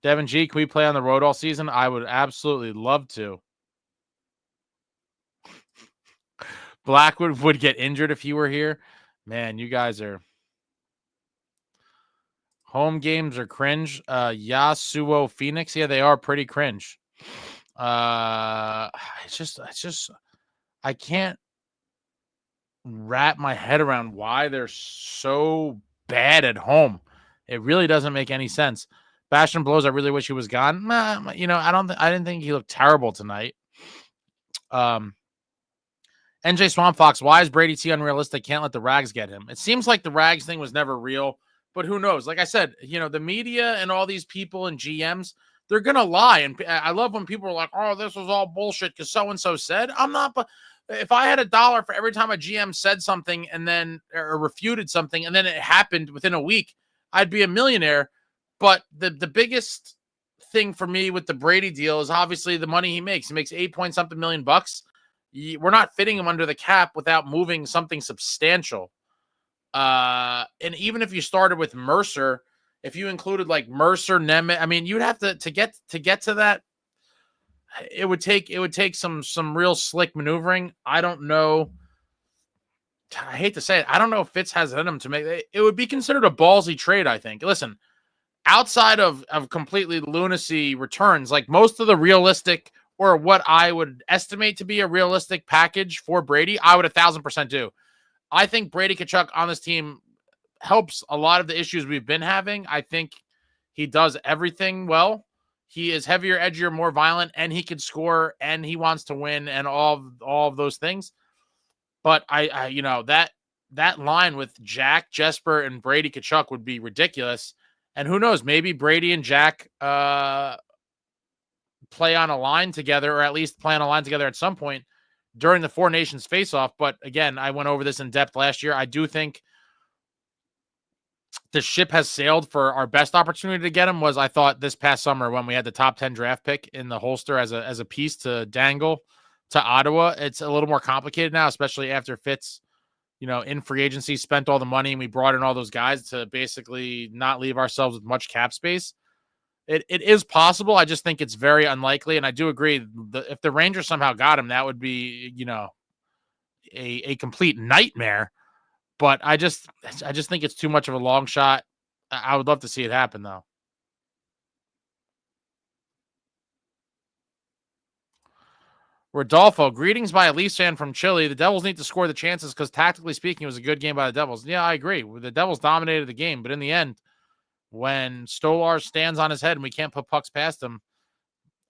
Devin G, can we play on the road all season? I would absolutely love to. Blackwood would get injured if you were here. Man, you guys are. Home games are cringe. Yasuo Phoenix. Yeah, they are pretty cringe. It's just I can't wrap my head around why they're so bad at home. It really doesn't make any sense. Bastion Blows, I really wish he was gone. You know, I didn't think he looked terrible tonight. NJ Swamp Fox, why is Brady T unrealistic? Can't let the Rags get him. It seems like the Rags thing was never real, but who knows? Like I said, you know, the media and all these people and GMs, they're going to lie. And I love when people are like, oh, this was all bullshit because so-and-so said. I'm not, but if I had $1 for every time a GM said something and then or refuted something and then it happened within a week, I'd be a millionaire. But the biggest thing for me with the Brady deal is obviously the money he makes. He makes $8 point something million. We're not fitting him under the cap without moving something substantial. And even if you started with Mercer, if you included like Mercer, Nemeth, I mean, you'd have to get to that. It would take some real slick maneuvering. I don't know. I hate to say it. I don't know if Fitz has it in him to make it. It would be considered a ballsy trade, I think. Listen, outside of completely lunacy returns, like most of the realistic or what I would estimate to be a realistic package for Brady, I would 1,000% do. I think Brady Tkachuk on this team helps a lot of the issues we've been having. I think he does everything well. He is heavier, edgier, more violent, and he can score, and he wants to win, and all of those things. But I you know, that line with Jack, Jesper, and Brady Tkachuk would be ridiculous. And who knows, maybe Brady and Jack play on a line together, or at least play on a line together at some point during the Four Nations face-off. But again, I went over this in depth last year. I do think the ship has sailed for our best opportunity to get him was, I thought, this past summer when we had the top 10 draft pick in the holster as a piece to dangle to Ottawa. It's a little more complicated now, especially after Fitz, you know, in free agency, spent all the money and we brought in all those guys to basically not leave ourselves with much cap space. It is possible. I just think it's very unlikely. And I do agree, if the Rangers somehow got him, that would be, you know, a complete nightmare. But I just think it's too much of a long shot. I would love to see it happen, though. Rodolfo, greetings by a Leafs fan from Chile. The Devils need to score the chances because tactically speaking, it was a good game by the Devils. Yeah, I agree. The Devils dominated the game, but in the end, when Stolarz stands on his head and we can't put pucks past him,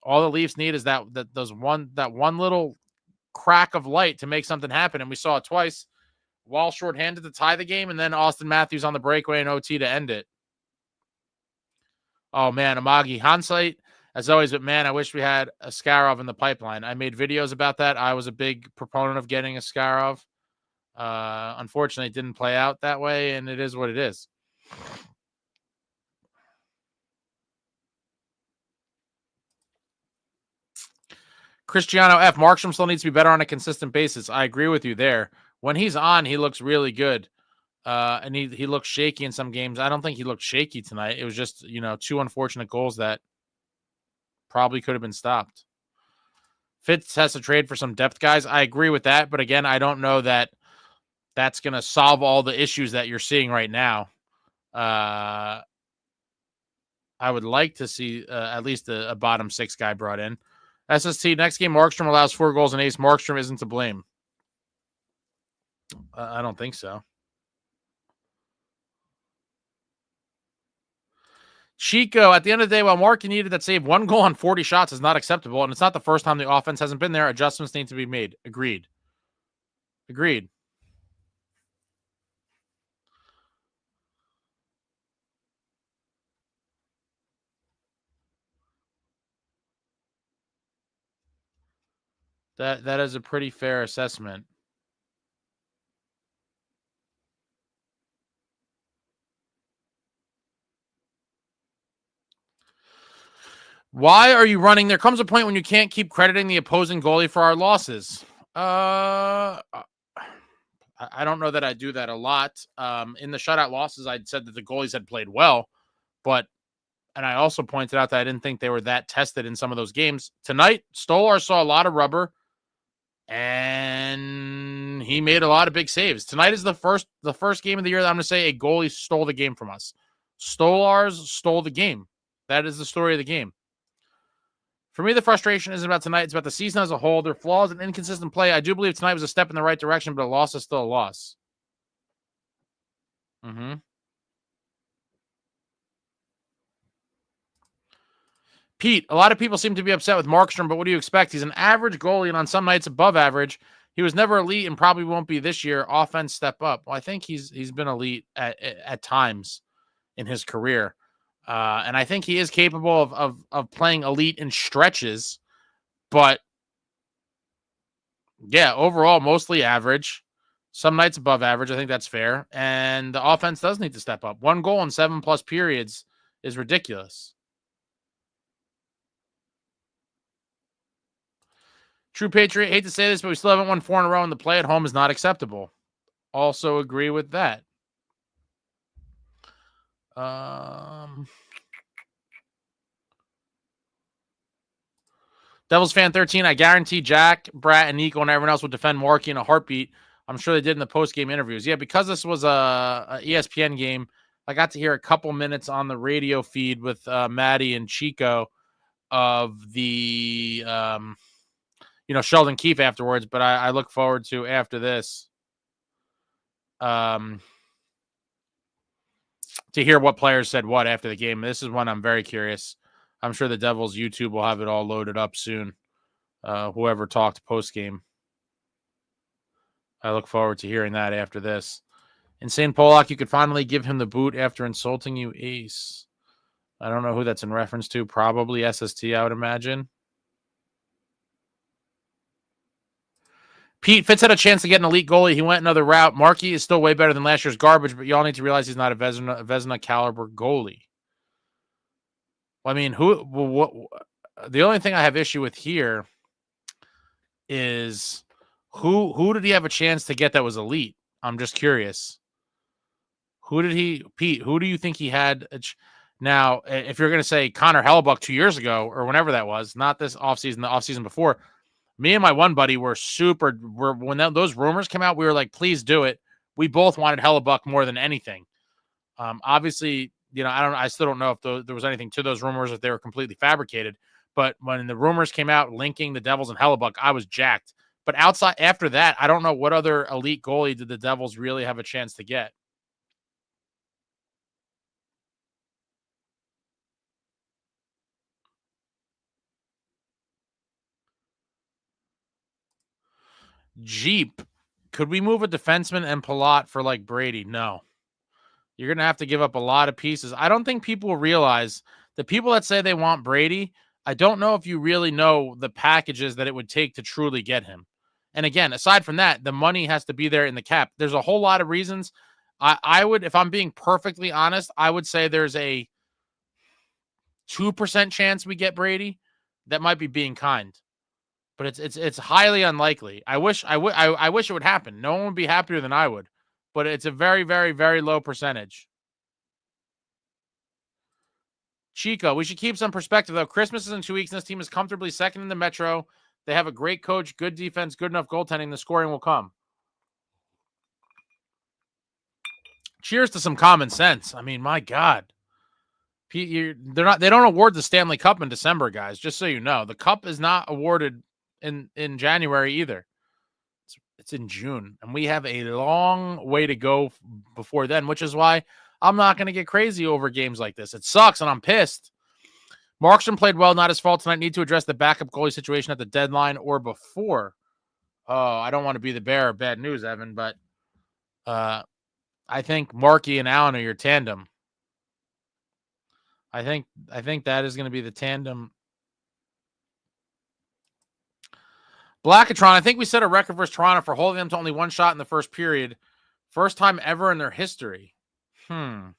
all the Leafs need is that one little crack of light to make something happen. And we saw it twice. Wall shorthanded to tie the game, and then Auston-Matthews on the breakaway and OT to end it. Oh, man, Amagi. Hindsight, as always, but, man, I wish we had a Askarov in the pipeline. I made videos about that. I was a big proponent of getting a Askarov. Unfortunately, it didn't play out that way, and it is what it is. Cristiano F. Markstrom still needs to be better on a consistent basis. I agree with you there. When he's on, he looks really good. And he looks shaky in some games. I don't think he looked shaky tonight. It was just, you know, 2 unfortunate goals that probably could have been stopped. Fitz has to trade for some depth guys. I agree with that. But again, I don't know that that's going to solve all the issues that you're seeing right now. I would like to see at least a bottom 6 guy brought in. SST, next game, Markstrom allows 4 goals and ace. Markstrom isn't to blame. I don't think so. Chico, at the end of the day, while Markey needed that save, 1 goal on 40 shots is not acceptable, and it's not the first time the offense hasn't been there. Adjustments need to be made. Agreed. That is a pretty fair assessment. Why are you running? There comes a point when you can't keep crediting the opposing goalie for our losses. I don't know that I do that a lot. In the shutout losses, I said that the goalies had played well, and I also pointed out that I didn't think they were that tested in some of those games. Tonight, Stolar saw a lot of rubber, and he made a lot of big saves. Tonight is the first game of the year that I'm going to say a goalie stole the game from us. Stolars stole the game. That is the story of the game. For me, the frustration isn't about tonight. It's about the season as a whole. Their flaws and inconsistent play. I do believe tonight was a step in the right direction, but a loss is still a loss. Pete, a lot of people seem to be upset with Markstrom, but what do you expect? He's an average goalie, and on some nights above average. He was never elite and probably won't be this year. Offense step up. Well, I think he's been elite at times in his career. And I think he is capable of playing elite in stretches. But, yeah, overall, mostly average. Some nights above average. I think that's fair. And the offense does need to step up. 1 goal in 7+ periods is ridiculous. True Patriot, hate to say this, but we still haven't won 4 in a row, and the play at home is not acceptable. Also agree with that. Devils fan 13, I guarantee Jack, Brat, and Nico and everyone else would defend Markey in a heartbeat. I'm sure they did in the post-game interviews. Yeah, because this was a ESPN game, I got to hear a couple minutes on the radio feed with Maddie and Chico of the Sheldon Keefe afterwards, but I look forward to after this to hear what players said what after the game. This is one I'm very curious. I'm sure the Devils YouTube will have it all loaded up soon. Whoever talked post-game. I look forward to hearing that after this. Insane Pollock, you could finally give him the boot after insulting you, Ace. I don't know who that's in reference to. Probably SST, I would imagine. Pete, Fitz had a chance to get an elite goalie. He went another route. Markey is still way better than last year's garbage, but y'all need to realize he's not a Vezina caliber goalie. Well, I mean, the only thing I have issue with here is who did he have a chance to get that was elite? I'm just curious. Pete, who do you think he had? Now, if you're going to say Connor Hellebuck 2 years ago or whenever that was, not this offseason, the offseason before, me and my one buddy were when those rumors came out, we were like, please do it. We both wanted Hellebuck more than anything. Obviously, I still don't know if there was anything to those rumors, if they were completely fabricated. But when the rumors came out linking the Devils and Hellebuck, I was jacked. But after that, I don't know what other elite goalie did the Devils really have a chance to get. Jeep, could we move a defenseman and Palat for like Brady? No. You're going to have to give up a lot of pieces. I don't think people realize the people that say they want Brady, I don't know if you really know the packages that it would take to truly get him. And again, aside from that, the money has to be there in the cap. There's a whole lot of reasons. I would, if I'm being perfectly honest, I would say there's a 2% chance we get Brady. That might be being kind. But it's highly unlikely. I wish it would happen. No one would be happier than I would. But it's a very, very, very low percentage. Chico, we should keep some perspective, though. Christmas is in 2 weeks, and this team is comfortably second in the Metro. They have a great coach, good defense, good enough goaltending. The scoring will come. Cheers to some common sense. I mean, my God. They don't award the Stanley Cup in December, guys. Just so you know, the cup is not awarded in January either. It's in June, and we have a long way to go before then, which is why I'm not going to get crazy over games like this. It sucks, and I'm pissed. Markstrom played well, not his fault tonight. Need to address the backup goalie situation at the deadline or before. Oh, I don't want to be the bearer of bad news, Evan, but I think Markey and Allen are your tandem. I think that is going to be the tandem. Blackatron, I think we set a record versus Toronto for holding them to only one shot in the first period. First time ever in their history. Now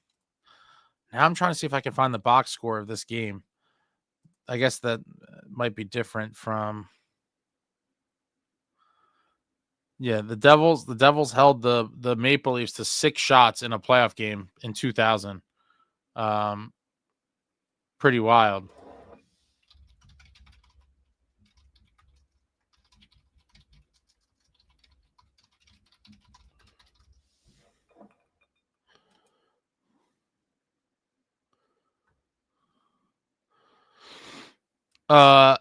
I'm trying to see if I can find the box score of this game. I guess that might be different from... Yeah, the Devils held the Maple Leafs to 6 shots in a playoff game in 2000. Pretty wild.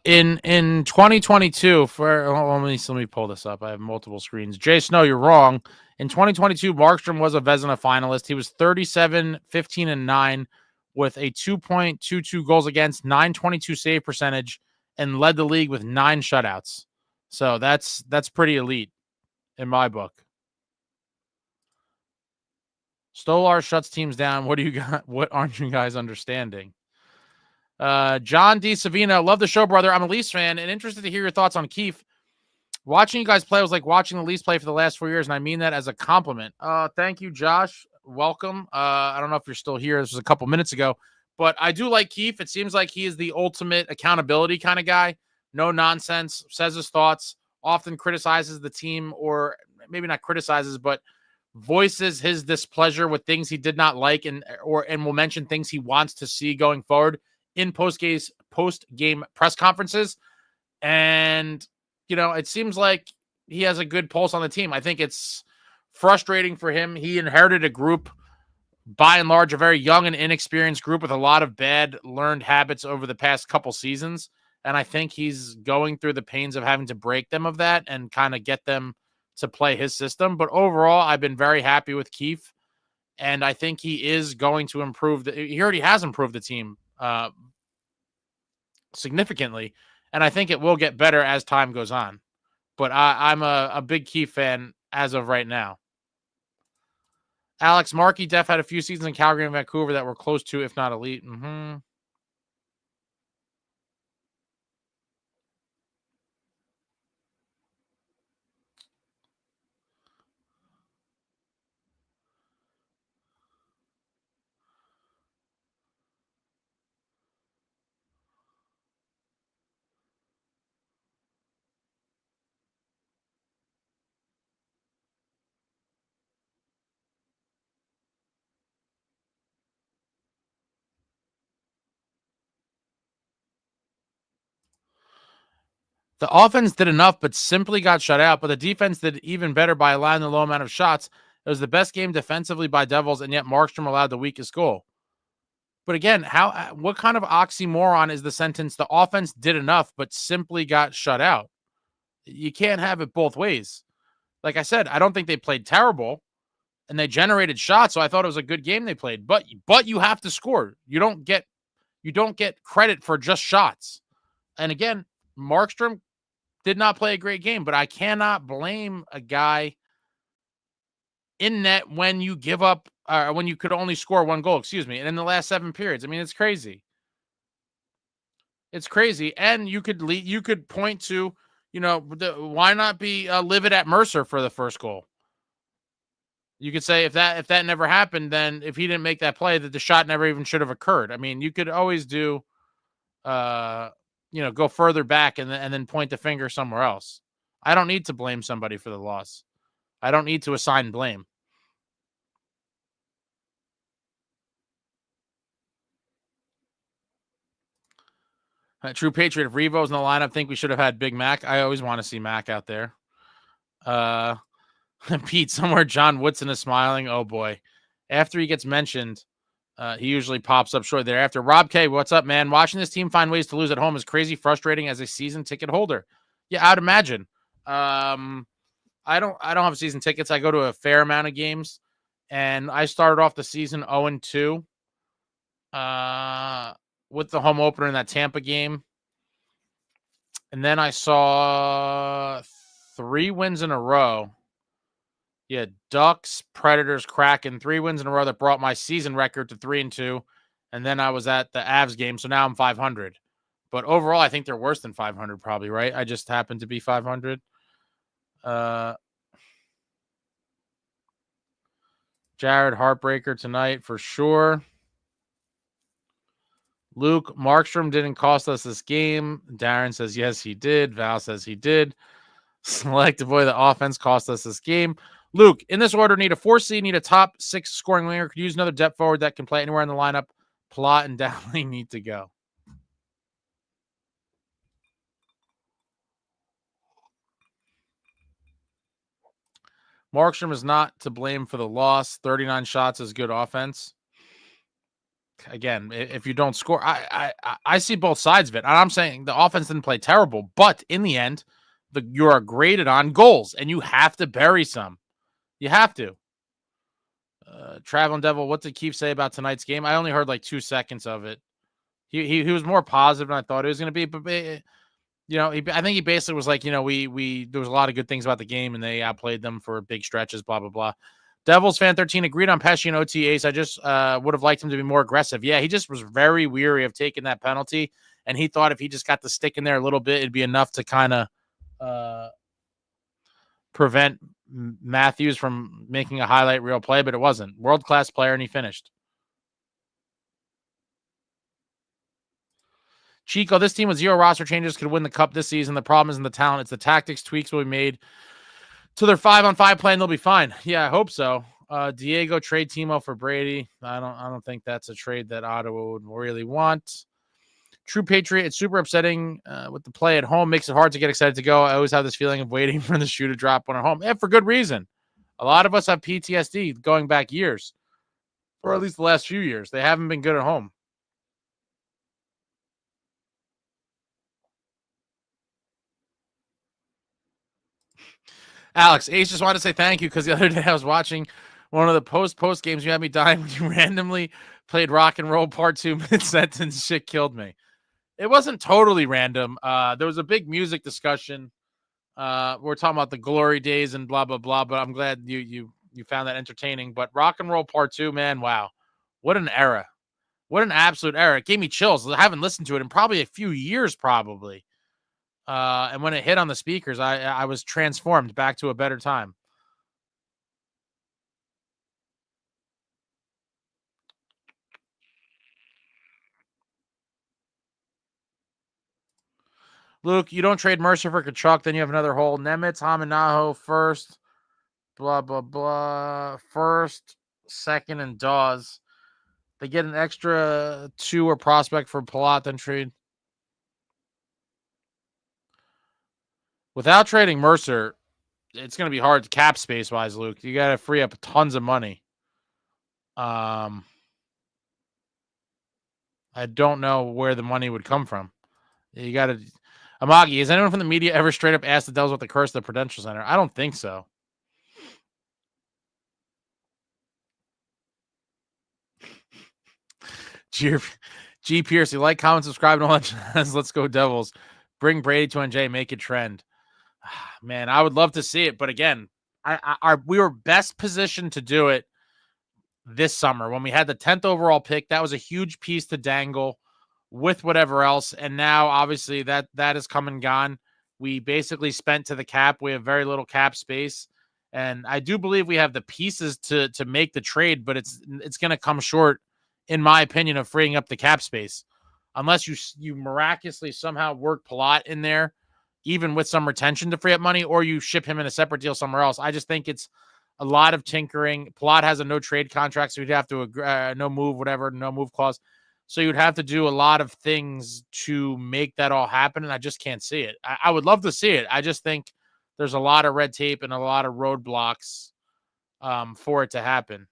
In 2022 let me pull this up. I have multiple screens. Jay Snow, you're wrong. In 2022, Markstrom was a Vezina finalist. He was 37, 15, and 9 with a 2.22 goals against, 922 save percentage, and led the league with 9 shutouts. So that's pretty elite in my book. Stolar shuts teams down. What do you got? What aren't you guys understanding? John D. Savino, love the show, brother. I'm a Leafs fan and interested to hear your thoughts on Keefe. Watching you guys play was like watching the Leafs play for the last 4 years, and I mean that as a compliment. Thank you, Josh. Welcome. I don't know if you're still here. This was a couple minutes ago, but I do like Keefe. It seems like he is the ultimate accountability kind of guy. No nonsense, says his thoughts, often criticizes the team, or maybe not criticizes, but voices his displeasure with things he did not like, and will mention things he wants to see going forward in post-game press conferences. And, it seems like he has a good pulse on the team. I think it's frustrating for him. He inherited a group, by and large, a very young and inexperienced group with a lot of bad learned habits over the past couple seasons. And I think he's going through the pains of having to break them of that and kind of get them to play his system. But overall, I've been very happy with Keefe. And I think he is going to improve. He already has improved the team significantly, and I think it will get better as time goes on. But I'm a big Keefe fan as of right now. Alex Markey, Def had a few seasons in Calgary and Vancouver that were close to, if not elite. The offense did enough, but simply got shut out. But the defense did even better by allowing the low amount of shots. It was the best game defensively by Devils, and yet Markstrom allowed the weakest goal. But again, what kind of oxymoron is the sentence, the offense did enough, but simply got shut out? You can't have it both ways. Like I said, I don't think they played terrible, and they generated shots, so I thought it was a good game they played. But you have to score. You don't get credit for just shots. And again, Markstrom did not play a great game, but I cannot blame a guy in net when you give up, when you could only score 1 goal, and in the last 7 periods. I mean, it's crazy. It's crazy. And you could point to, why not be livid at Mercer for the first goal? You could say if that never happened, then if he didn't make that play, that the shot never even should have occurred. I mean, you could always do, go further back and then point the finger somewhere else. I don't need to blame somebody for the loss. I don't need to assign blame. True Patriot, if Revo's in the lineup, think we should have had Big Mac. I always want to see Mac out there. Pete, somewhere John Woodson is smiling. Oh boy. After he gets mentioned, He usually pops up shortly thereafter. Rob K, what's up, man? Watching this team find ways to lose at home is crazy frustrating as a season ticket holder. Yeah, I'd imagine. I don't have season tickets. I go to a fair amount of games, and I started off the season 0-2 with the home opener in that Tampa game. And then I saw 3 wins in a row. Yeah, Ducks, Predators, Kraken, 3 wins in a row that brought my season record to 3-2. And then I was at the Avs game, so now I'm 500. But overall, I think they're worse than 500 probably, right? I just happened to be 500. Jared, heartbreaker tonight for sure. Luke, Markstrom didn't cost us this game. Darren says, yes, he did. Val says he did. Select boy, the offense cost us this game. Luke, in this order, need a 4C, need a top 6 scoring winger. Could use another depth forward that can play anywhere in the lineup. Palat and Dowling need to go. Markstrom is not to blame for the loss. 39 shots is good offense. Again, if you don't score, I see both sides of it. And I'm saying the offense didn't play terrible, but in the end, you are graded on goals, and you have to bury some. You have to. Traveling Devil, what did Keefe say about tonight's game? I only heard like 2 seconds of it. He was more positive than I thought it was going to be, but I think he basically was like, there was a lot of good things about the game, and they outplayed them for big stretches, blah blah blah. Devils fan 13 agreed on Pesci and OTAs. I just would have liked him to be more aggressive. Yeah, he just was very weary of taking that penalty, and he thought if he just got the stick in there a little bit, it'd be enough to kind of prevent Matthews from making a highlight reel play, but it wasn't. World-class player, and he finished. Chico, this team with 0 roster changes could win the cup this season. The problem isn't the talent. It's the tactics. Tweaks will be made to their 5-on-5 plan. They'll be fine. Yeah, I hope so. Diego, trade Timo for Brady. I don't think that's a trade that Ottawa would really want. True Patriot, it's super upsetting with the play at home. Makes it hard to get excited to go. I always have this feeling of waiting for the shoe to drop when at home. And for good reason. A lot of us have PTSD going back years, or at least the last few years. They haven't been good at home. Alex, Ace just wanted to say thank you because the other day I was watching one of the post games. You had me dying when you randomly played Rock and Roll Part 2 mid-sentence. Shit killed me. It wasn't totally random. There was a big music discussion. We're talking about the glory days and blah, blah, blah, but I'm glad you found that entertaining. But Rock and Roll Part 2, man, wow. What an era. What an absolute era. It gave me chills. I haven't listened to it in probably a few years, probably. And when it hit on the speakers, I was transformed back to a better time. Luke, you don't trade Mercer for Kachuk, then you have another hole. Nemitz, Hamanaho first, blah, blah, blah. First, second, and Dawes. They get an extra 2 or prospect for Palat, then trade. Without trading Mercer, it's going to be hard cap space wise, Luke. You got to free up tons of money. I don't know where the money would come from. You got to. Amagi, has anyone from the media ever straight up asked the Devils what the curse of the Prudential Center? I don't think so. G. Pierce, you like, comment, subscribe, and all that. Let's go Devils. Bring Brady to NJ, make it trend. Man, I would love to see it, but again, we were best positioned to do it this summer when we had the 10th overall pick. That was a huge piece to dangle with whatever else, and now obviously that is come and gone. We basically spent to the cap. We have very little cap space, and I do believe we have the pieces to make the trade, but it's going to come short, in my opinion, of freeing up the cap space, unless you miraculously somehow work Palat in there, even with some retention to free up money, or you ship him in a separate deal somewhere else. I just think it's a lot of tinkering. Palat has a no trade contract, so you'd have to no move clause. So you'd have to do a lot of things to make that all happen, and I just can't see it. I would love to see it. I just think there's a lot of red tape and a lot of roadblocks for it to happen.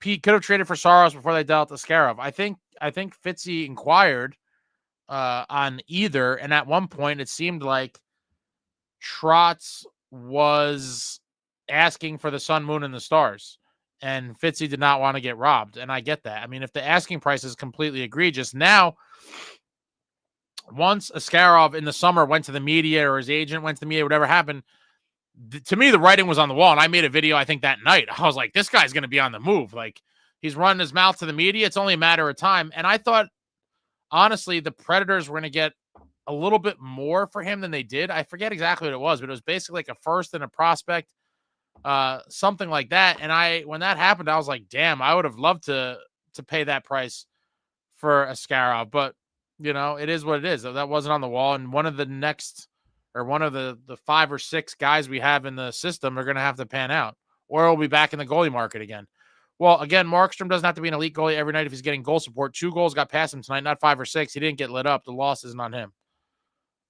Pete could have traded for Saros before they dealt Askarov. I think Fitzy inquired on either, and at one point it seemed like Trotz was asking for the sun, moon, and the stars, and Fitzy did not want to get robbed, and I get that. I mean, if the asking price is completely egregious, now once Askarov in the summer went to the media or his agent went to the media, whatever happened, to me, the writing was on the wall, and I made a video, I think, that night. I was like, this guy's going to be on the move. Like, he's running his mouth to the media. It's only a matter of time. And I thought, honestly, the Predators were going to get a little bit more for him than they did. I forget exactly what it was, but it was basically like a first and a prospect, something like that. And when that happened, I was like, damn, I would have loved to pay that price for Askarov. But, you know, it is what it is. That wasn't on the wall. And one of the 5 or 6 guys we have in the system are going to have to pan out, or we'll be back in the goalie market again. Well, again, Markstrom doesn't have to be an elite goalie every night if he's getting goal support. 2 goals got past him tonight, not 5 or 6. He didn't get lit up. The loss isn't on him.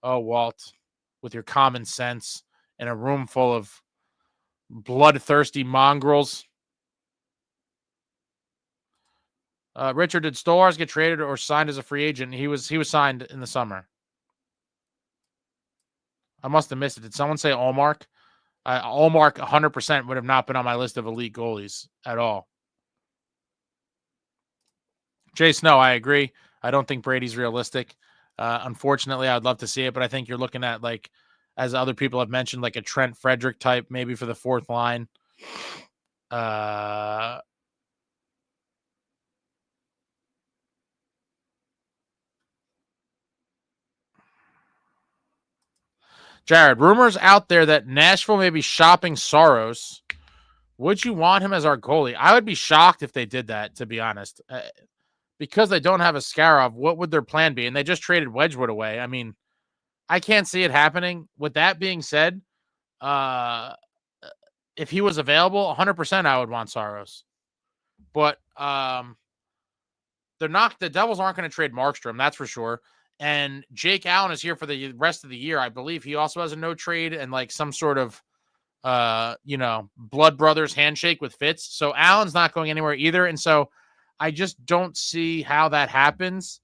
Oh, Walt, with your common sense in a room full of bloodthirsty mongrels. Richard, did Stolarz get traded or signed as a free agent? He was signed in the summer. I must have missed it. Did someone say Allmark? Allmark 100% would have not been on my list of elite goalies at all. Jay Snow, I agree. I don't think Brady's realistic. Unfortunately, I'd love to see it, but I think you're looking at, like, as other people have mentioned, like a Trent Frederick type, maybe for the 4th line. Jared, rumors out there that Nashville may be shopping Saros. Would you want him as our goalie? I would be shocked if they did that, to be honest. Because they don't have Askarov, what would their plan be? And they just traded Wedgwood away. I mean, I can't see it happening. With that being said, if he was available, 100% I would want Saros. But the Devils aren't going to trade Markstrom, that's for sure. And Jake Allen is here for the rest of the year. I believe he also has a no trade and like some sort of, blood brothers handshake with Fitz. So Allen's not going anywhere either. And so I just don't see how that happens.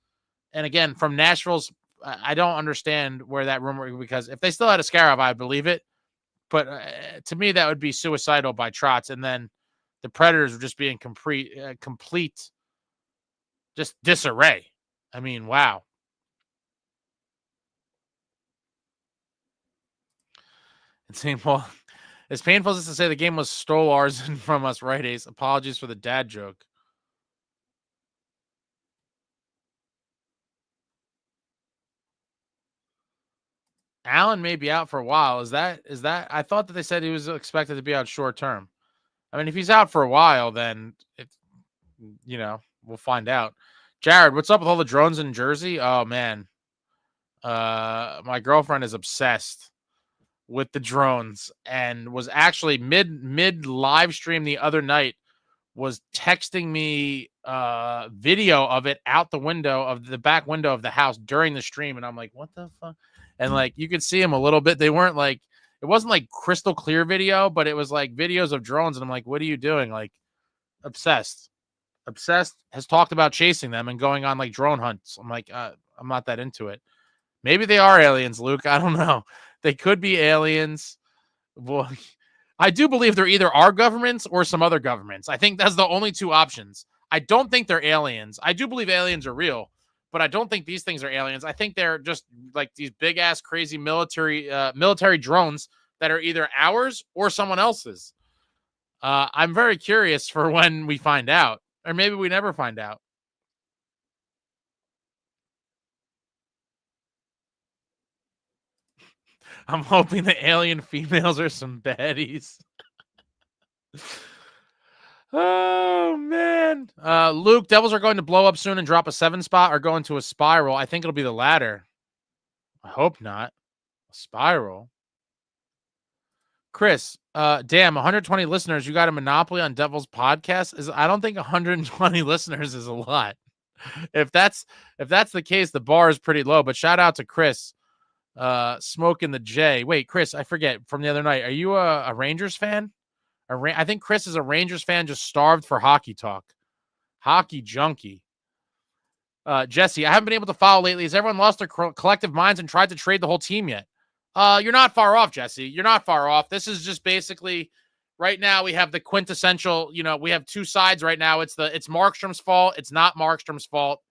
And again, from Nashville's, I don't understand where that rumor, because if they still had Askarov, I believe it. But to me, that would be suicidal by Trotz. And then the Predators would just be in complete just disarray. I mean, wow. It's painful. As painful as to say the game was stole ours from us, right, Ace? Apologies for the dad joke. Allen may be out for a while. Is that? I thought that they said he was expected to be out short term. I mean, if he's out for a while, then we'll find out. Jared, what's up with all the drones in Jersey? Oh man, my girlfriend is obsessed with the drones and was actually mid live stream the other night was texting me video of it out the window of the back window of the house during the stream. And I'm like, what the fuck? And like, you could see them a little bit. They weren't like, it wasn't like crystal clear video, but it was like videos of drones. And I'm like, what are you doing? Like, obsessed, has talked about chasing them and going on like drone hunts. I'm like, I'm not that into it. Maybe they are aliens, Luke. I don't know. They could be aliens. Well, I do believe they're either our governments or some other governments. I think that's the only 2 options. I don't think they're aliens. I do believe aliens are real, but I don't think these things are aliens. I think they're just like these big ass crazy military drones that are either ours or someone else's. I'm very curious for when we find out, or maybe we never find out. I'm hoping the alien females are some baddies. Oh, man. Luke, Devils are going to blow up soon and drop a 7 spot or go into a spiral. I think it'll be the latter. I hope not. A spiral. Chris, damn, 120 listeners. You got a monopoly on Devils podcast? I don't think 120 listeners is a lot. If that's the case, the bar is pretty low. But shout out to Chris. Smoking the J. Wait, Chris, I forget from the other night. Are you a Rangers fan? I think Chris is a Rangers fan just starved for hockey talk. Hockey junkie. Jesse, I haven't been able to follow lately. Has everyone lost their collective minds and tried to trade the whole team yet? You're not far off, Jesse. You're not far off. This is just basically right now we have the quintessential, we have two sides right now. It's Markstrom's fault. It's not Markstrom's fault.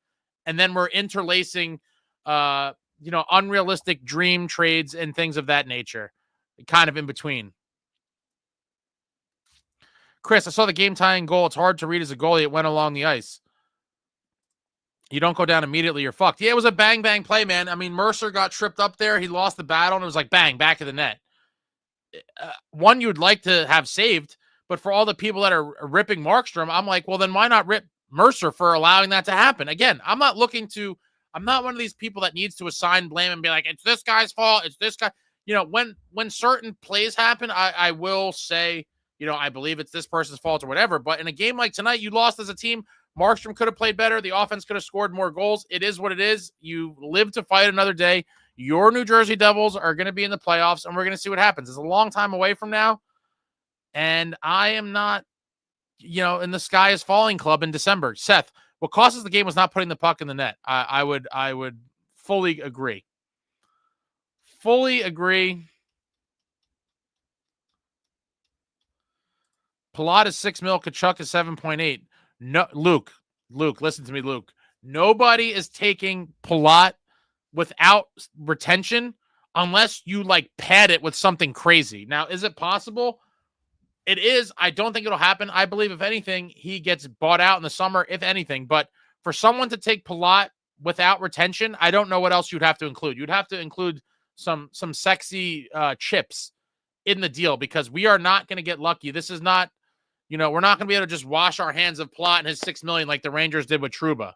And then we're interlacing, unrealistic dream trades and things of that nature, kind of in between. Chris, I saw the game-tying goal. It's hard to read as a goalie. It went along the ice. You don't go down immediately, you're fucked. Yeah, it was a bang-bang play, man. I mean, Mercer got tripped up there. He lost the battle, and it was like, bang, back of the net. One you'd like to have saved, but for all the people that are ripping Markstrom, I'm like, well, then why not rip Mercer for allowing that to happen? Again, I'm not one of these people that needs to assign blame and be like, it's this guy's fault, it's this guy. When certain plays happen, I will say, I believe it's this person's fault or whatever. But in a game like tonight, you lost as a team. Markstrom could have played better. The offense could have scored more goals. It is what it is. You live to fight another day. Your New Jersey Devils are going to be in the playoffs, and we're going to see what happens. It's a long time away from now, and I am not, in the sky is falling club in December. Seth, what cost us the game was not putting the puck in the net. I would fully agree. Fully agree. Palat is $6 million. Kachuk is 7.8. No, Luke, listen to me, Luke. Nobody is taking Palat without retention unless you pad it with something crazy. Now, is it possible? It is. I don't think it'll happen. I believe, if anything, he gets bought out in the summer, if anything. But for someone to take Palat without retention, I don't know what else you'd have to include. You'd have to include some sexy chips in the deal, because we are not going to get lucky. This is not, we're not going to be able to just wash our hands of Palat and his $6 million like the Rangers did with Trouba.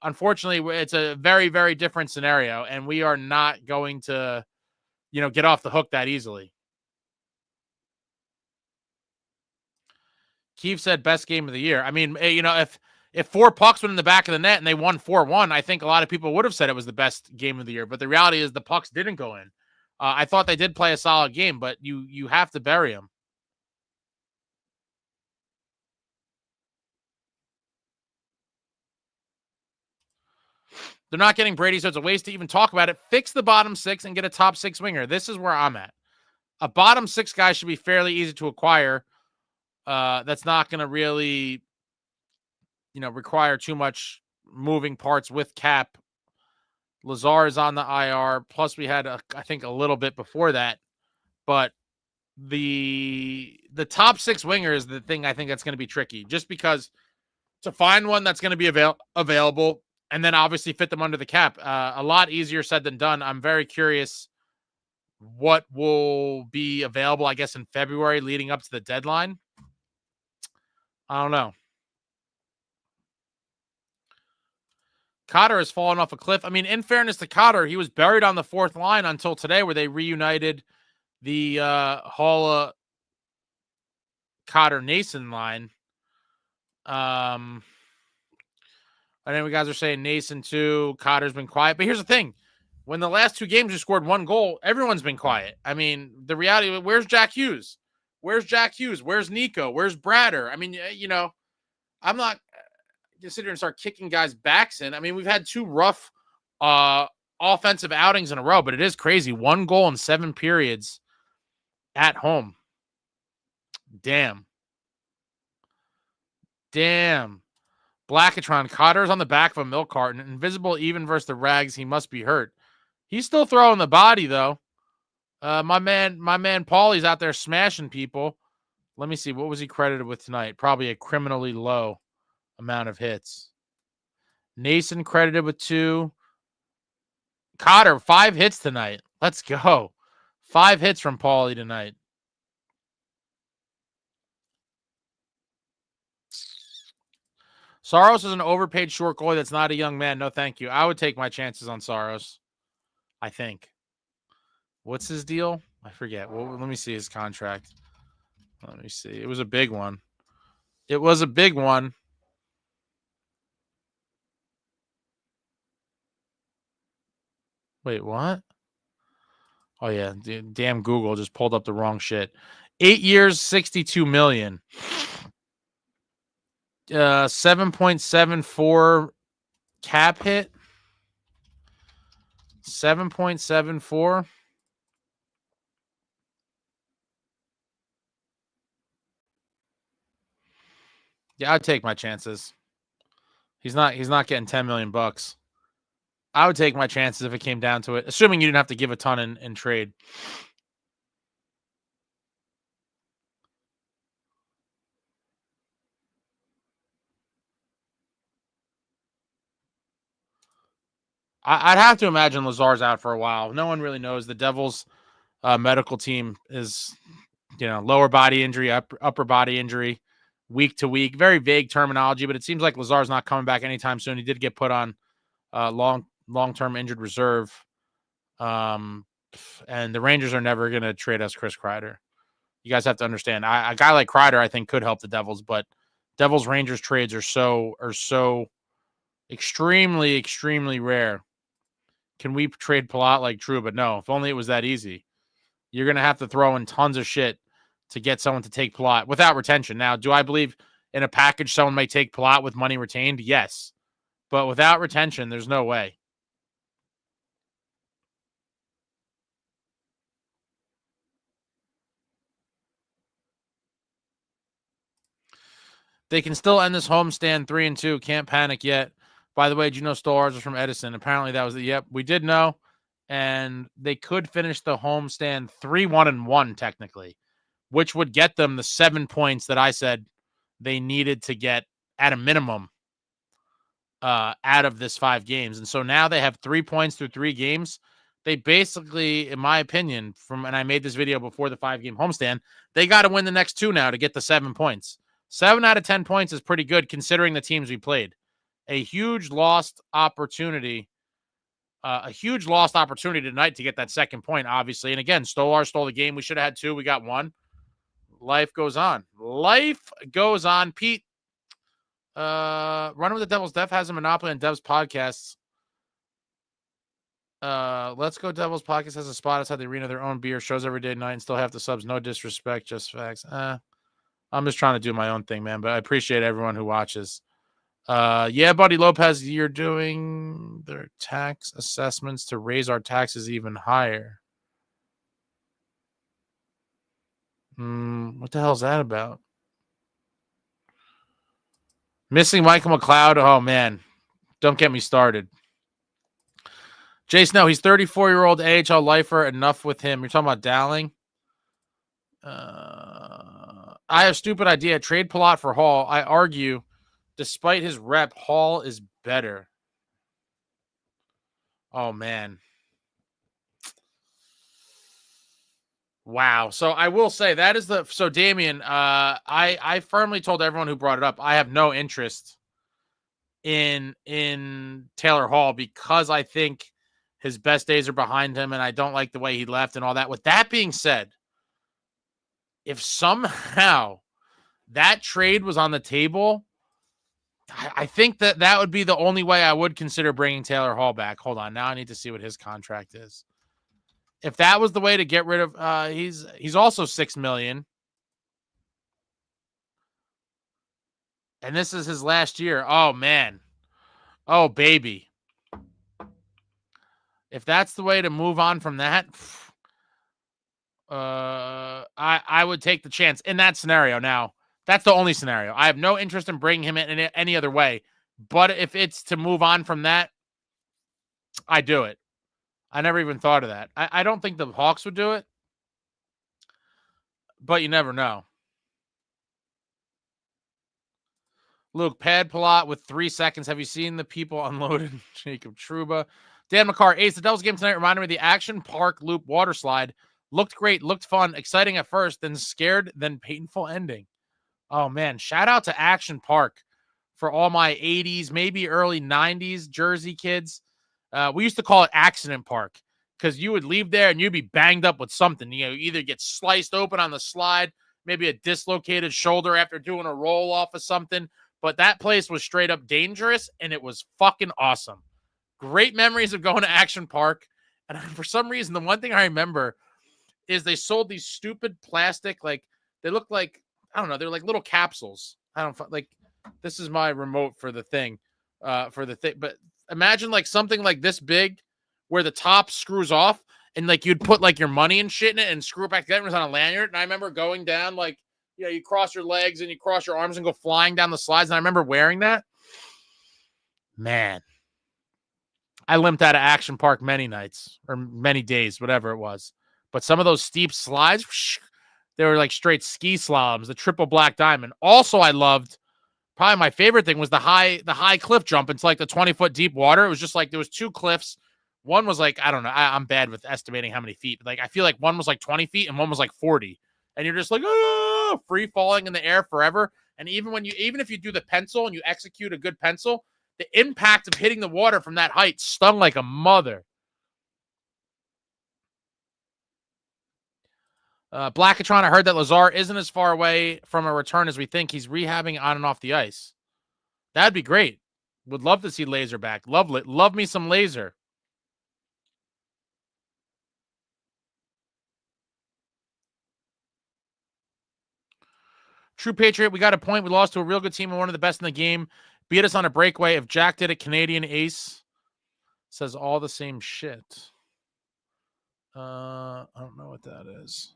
Unfortunately, it's a very, very different scenario, and we are not going to, get off the hook that easily. Keefe said best game of the year. I mean, if 4 pucks went in the back of the net and they won 4-1, I think a lot of people would have said it was the best game of the year. But the reality is the pucks didn't go in. I thought they did play a solid game, but you have to bury them. They're not getting Brady, so it's a waste to even talk about it. Fix the bottom 6 and get a top 6 winger. This is where I'm at. A bottom 6 guy should be fairly easy to acquire. That's not going to really, require too much moving parts with cap. Lazar is on the IR. Plus, we had, I think, a little bit before that. But the top 6 winger is the thing I think that's going to be tricky. Just because to find one that's going to be available and then obviously fit them under the cap, a lot easier said than done. I'm very curious what will be available, I guess, in February leading up to the deadline. I don't know. Cotter has fallen off a cliff. I mean, in fairness to Cotter, he was buried on the 4th line until today, where they reunited the Halla Cotter Nason line. I know you guys are saying Nason too. Cotter's been quiet. But here's the thing. When the last 2 games you scored 1 goal, everyone's been quiet. I mean, the reality, where's Jackhughes? Where's Jackhughes? Where's Nico? Where's Bratter? I mean, I'm not just sit here and start kicking guys' backs in. I mean, we've had 2 rough offensive outings in a row, but it is crazy. 1 goal in 7 periods at home. Damn. Blackatron, Cotter's on the back of a milk carton. Invisible even versus the Rags. He must be hurt. He's still throwing the body, though. My man Paulie's out there smashing people. Let me see. What was he credited with tonight? Probably a criminally low amount of hits. Nason credited with 2. Cotter, 5 hits tonight. Let's go. 5 hits from Paulie tonight. Saros is an overpaid short goalie that's not a young man. No, thank you. I would take my chances on Saros, I think. What's his deal? I forget. Well, let me see his contract. Let me see. It was a big one. Wait, what? Oh, yeah. Damn Google just pulled up the wrong shit. 8 years, $62 million. 7.74 cap hit. 7.74. Yeah, I'd take my chances. He's not getting $10 million bucks. I would take my chances if it came down to it, assuming you didn't have to give a ton in trade. I'd have to imagine Lazar's out for a while. No one really knows. The Devils medical team is, lower body injury, upper body injury, week to week. Very vague terminology, but it seems like Lazar's not coming back anytime soon. He did get put on long-term injured reserve. And the Rangers are never going to trade us Chris Kreider. You guys have to understand. A guy like Kreider, I think, could help the Devils, but Devils Rangers trades are so extremely, extremely rare. Can we trade Palat like Trouba? No, if only it was that easy. You're going to have to throw in tons of shit to get someone to take Palat without retention. Now, do I believe in a package someone may take Palat with money retained? Yes. But without retention, there's no way. They can still end this homestand 3-2. Can't panic yet. By the way, did you know Stolarz was from Edison? Apparently that was yep, we did know. And they could finish the homestand 3-1-1 technically, which would get them the 7 points that I said they needed to get at a minimum out of this 5 games. And so now they have 3 points through 3 games. They basically, in my opinion, and I made this video before the 5-game homestand, they got to win the next 2 now to get the 7 points. 7 out of 10 points is pretty good considering the teams we played. A huge lost opportunity. A huge lost opportunity tonight to get that 2nd point, obviously. And again, Stolarz stole the game. We should have had 2. We got 1. Life goes on. Life goes on. Pete, Running with the Devils. Dev has a monopoly on Dev's podcasts. Let's Go Devils podcast has a spot outside the arena, their own beer, shows every day, night, and still have the subs. No disrespect, just facts. I'm just trying to do my own thing, man, but I appreciate everyone who watches. Yeah, Buddy Lopez, you're doing their tax assessments to raise our taxes even higher. What the hell is that about? Missing Michael McLeod. Oh, man. Don't get me started. Jay Snow, he's 34-year-old AHL lifer. Enough with him. You're talking about Dowling? I have a stupid idea. Trade Palat for Hall. I argue, despite his rep, Hall is better. Oh, man. Wow. So I will say that is so Damien, I firmly told everyone who brought it up, I have no interest in Taylor Hall because I think his best days are behind him and I don't like the way he left and all that. With that being said, if somehow that trade was on the table, I think that would be the only way I would consider bringing Taylor Hall back. Hold on. Now I need to see what his contract is. If that was the way to get rid of, he's also $6 million. And this is his last year. Oh, man. Oh, baby. If that's the way to move on from that, I would take the chance in that scenario. Now, that's the only scenario. I have no interest in bringing him in any other way. But if it's to move on from that, I do it. I never even thought of that. I don't think the Hawks would do it. But you never know. Luke, pad Palat with 3 seconds. Have you seen the people unloading Jacob Trouba? Dan McCarr, Ace, the Devils game tonight reminded me of the Action Park Loop water slide. Looked great, looked fun, exciting at first, then scared, then painful ending. Oh, man. Shout out to Action Park for all my 80s, maybe early 90s Jersey kids. We used to call it Accident Park because you would leave there and you'd be banged up with something. You either get sliced open on the slide, maybe a dislocated shoulder after doing a roll off of something. But that place was straight up dangerous, and it was fucking awesome. Great memories of going to Action Park. And for some reason, the one thing I remember is they sold these stupid plastic, like They look like, I don't know, they're like little capsules. I don't like, this is my remote for the thing, but imagine like something like this big where the top screws off and like you'd put like your money and shit in it and screw it back together. It was on a lanyard. And I remember going down, like, you cross your legs and you cross your arms and go flying down the slides. And I remember wearing that. Man, I limped out of Action Park many nights or many days, whatever it was. But some of those steep slides, they were like straight ski slaloms, the triple black diamond. Also, I loved, probably my favorite thing was the high cliff jump into like the 20-foot deep water. It was just like there was two cliffs. One was like, I don't know, I'm bad with estimating how many feet, but like I feel like one was like 20 feet and one was like 40. And you're just like, oh, free falling in the air forever. And even if you do the pencil and you execute a good pencil, the impact of hitting the water from that height stung like a mother. Blackatron, I heard that Lazar isn't as far away from a return as we think. He's rehabbing on and off the ice. That'd be great. Would love to see Laser back. Love me some Laser. True Patriot, we got a point. We lost to a real good team and one of the best in the game. Beat us on a breakaway. If Jack did it, Canadian ace. Says all the same shit. I don't know what that is.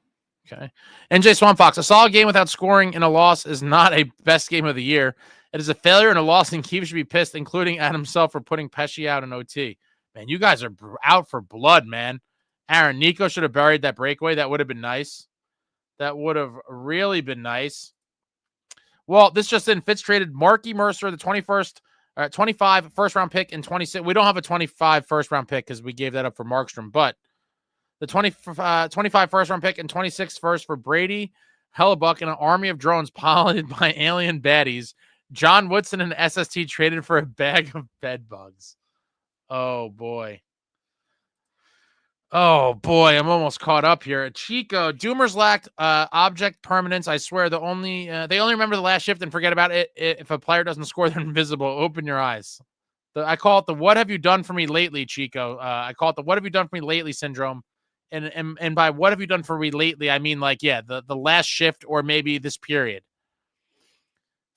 Okay. NJ Swamp Fox, a solid game without scoring in a loss is not a best game of the year. It is a failure and a loss, and Keefe should be pissed, including at himself for putting Pesci out in OT. Man, you guys are out for blood, man. Aaron, Nico should have buried that breakaway. That would have been nice. That would have really been nice. Well, this just in. Fitz traded Marky Mercer, the 25 first-round pick, and 26. We don't have a 25 first-round pick because we gave that up for Markstrom, but the 25 first-round pick and 26 first for Brady, Hellebuck, and an army of drones piloted by alien baddies. John Woodson and SST traded for a bag of bed bugs. Oh, boy. Oh, boy. I'm almost caught up here. Chico, Doomers lacked object permanence. I swear, they only remember the last shift and forget about it. If a player doesn't score, they're invisible. Open your eyes. I call it the what have you done for me lately, Chico. I call it the what have you done for me lately syndrome. And by what have you done for me lately, I mean like, yeah, the last shift or maybe this period.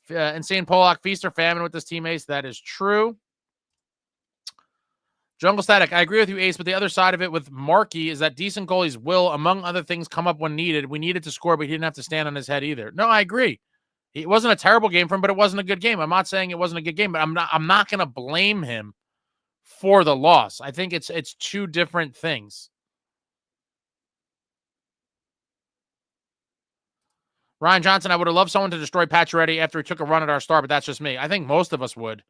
Insane Pollock, feast or famine with this team, Ace. That is true. Jungle Static, I agree with you, Ace, but the other side of it with Markey is that decent goalies will, among other things, come up when needed. We needed to score, but he didn't have to stand on his head either. No, I agree. It wasn't a terrible game for him, but it wasn't a good game. I'm not saying it wasn't a good game, but I'm not going to blame him for the loss. I think it's two different things. Ryan Johnson, I would have loved someone to destroy Pacioretty after he took a run at our star, but that's just me. I think most of us would.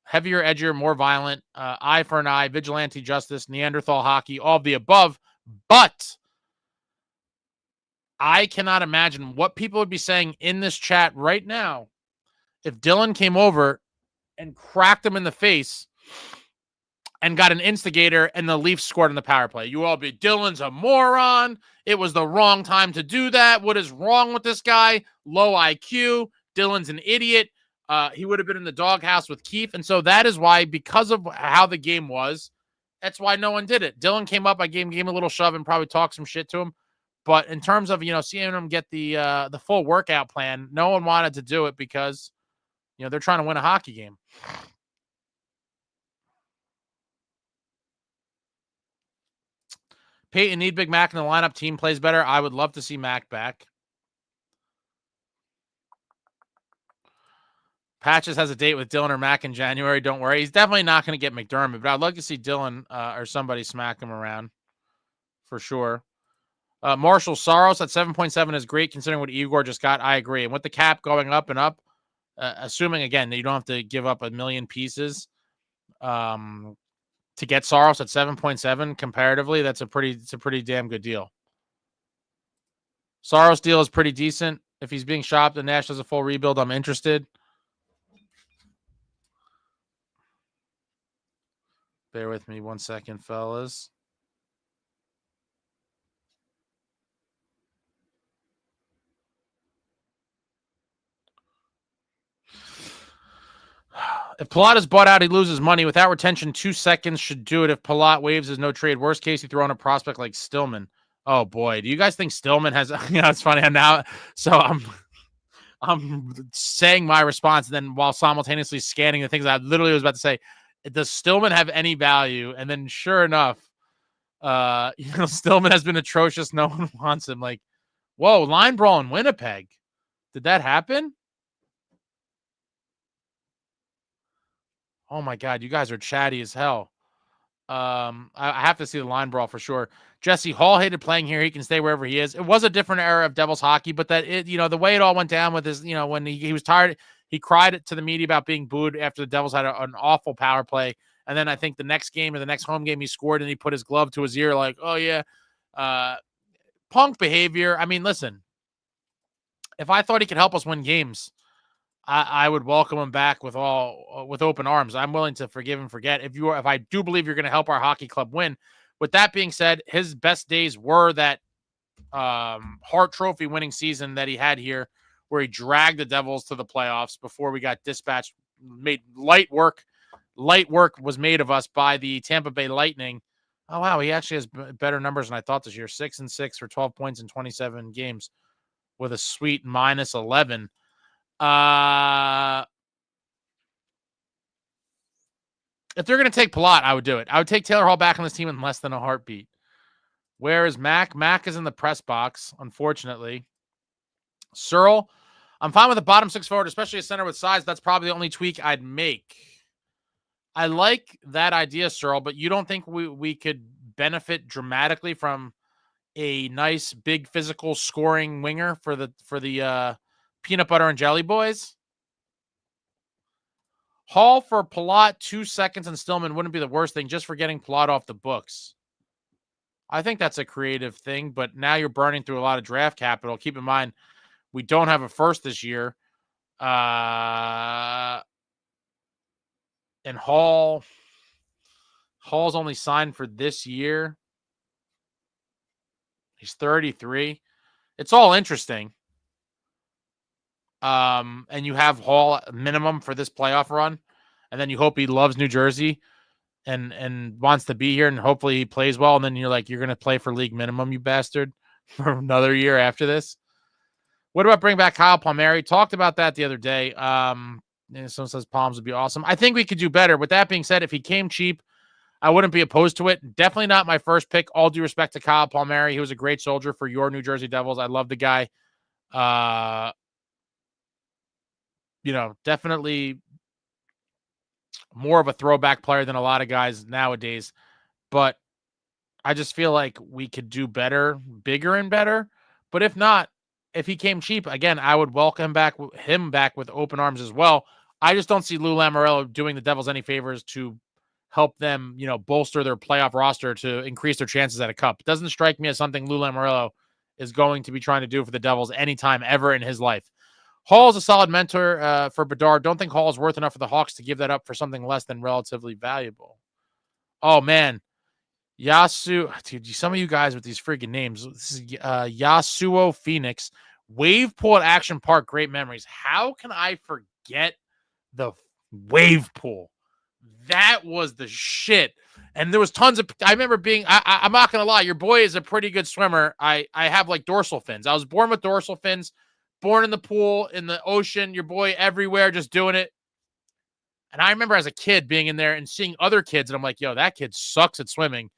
Heavier, edgier, more violent, eye for an eye, vigilante justice, Neanderthal hockey, all of the above. But I cannot imagine what people would be saying in this chat right now if Dylan came over and cracked him in the face and got an instigator and the Leafs scored in the power play. You all be, Dylan's a moron. It was the wrong time to do that. What is wrong with this guy? Low IQ. Dylan's an idiot. He would have been in the doghouse with Keefe. And so that is why, because of how the game was, that's why no one did it. Dylan came up, I gave him a little shove and probably talked some shit to him. But in terms of, seeing him get the full workout plan, no one wanted to do it because, they're trying to win a hockey game. Peyton, need Big Mac in the lineup. Team plays better. I would love to see Mac back. Patches has a date with Dylan or Mac in January. Don't worry. He's definitely not going to get McDermott, but I'd love to see Dylan or somebody smack him around for sure. Marshall Saros at 7.7 is great considering what Igor just got. I agree. And with the cap going up and up, assuming, again, that you don't have to give up a million pieces to get Saros at 7.7 comparatively, it's a pretty damn good deal. Saros deal is pretty decent. If he's being shopped and Nash does a full rebuild, I'm interested. Bear with me 1 second, fellas. If Palat is bought out, he loses money. Without retention, 2 seconds should do it. If Palat waives his no trade, worst case, you throw in a prospect like Stillman. Oh boy, do you guys think Stillman has? It's funny. And now, so I'm saying my response, and then while simultaneously scanning the things I literally was about to say, does Stillman have any value? And then sure enough, Stillman has been atrocious. No one wants him. Like, whoa, line brawl in Winnipeg. Did that happen? Oh my God, you guys are chatty as hell. I have to see the line brawl for sure. Jesse Hall hated playing here. He can stay wherever he is. It was a different era of Devils hockey, but the way it all went down with his, when he was tired, he cried to the media about being booed after the Devils had an awful power play. And then I think the next game or the next home game he scored and he put his glove to his ear like, oh yeah, punk behavior. I mean, listen, if I thought he could help us win games, I would welcome him back with open arms. I'm willing to forgive and forget if I do believe you're going to help our hockey club win. With that being said, his best days were that Hart Trophy winning season that he had here, where he dragged the Devils to the playoffs before we got dispatched. Made light work was made of us by the Tampa Bay Lightning. Oh wow, he actually has better numbers than I thought this year. 6-6 for 12 points in 27 games, with a sweet -11. If they're going to take Palat, I would do it. I would take Taylor Hall back on this team in less than a heartbeat. Where is Mac? Mac is in the press box, unfortunately. Searle, I'm fine with the bottom six forward, especially a center with size. That's probably the only tweak I'd make. I like that idea, Searle, but you don't think we could benefit dramatically from a nice, big, physical scoring winger for the peanut butter and jelly boys? Hall for Palat, 2 seconds, and Stillman wouldn't be the worst thing just for getting Palat off the books. I think that's a creative thing, but now you're burning through a lot of draft capital. Keep in mind, we don't have a first this year. And Hall's only signed for this year. He's 33. It's all interesting. And you have Hall minimum for this playoff run, and then you hope he loves New Jersey and wants to be here, and hopefully he plays well, and then you're like, you're going to play for league minimum, you bastard, for another year after this. What about bring back Kyle Palmieri? Talked about that the other day. Someone says Palms would be awesome. I think we could do better. With that being said, if he came cheap, I wouldn't be opposed to it. Definitely not my first pick. All due respect to Kyle Palmieri. He was a great soldier for your New Jersey Devils. I love the guy. Definitely more of a throwback player than a lot of guys nowadays. But I just feel like we could do better, bigger and better. But if not, if he came cheap, again, I would welcome him back with open arms as well. I just don't see Lou Lamoriello doing the Devils any favors to help them, bolster their playoff roster to increase their chances at a cup. It doesn't strike me as something Lou Lamoriello is going to be trying to do for the Devils anytime ever in his life. Hall's a solid mentor for Bedard. Don't think Hall is worth enough for the Hawks to give that up for something less than relatively valuable. Oh, man. Yasu. Dude, some of you guys with these freaking names. This is Yasuo Phoenix. Wave pool at Action Park. Great memories. How can I forget the wave pool? That was the shit. And there was tons of, I remember being, I'm not going to lie, your boy is a pretty good swimmer. I have like dorsal fins. I was born with dorsal fins, born in the pool, in the ocean, your boy everywhere, just doing it. And I remember as a kid being in there and seeing other kids, and I'm like, yo, that kid sucks at swimming.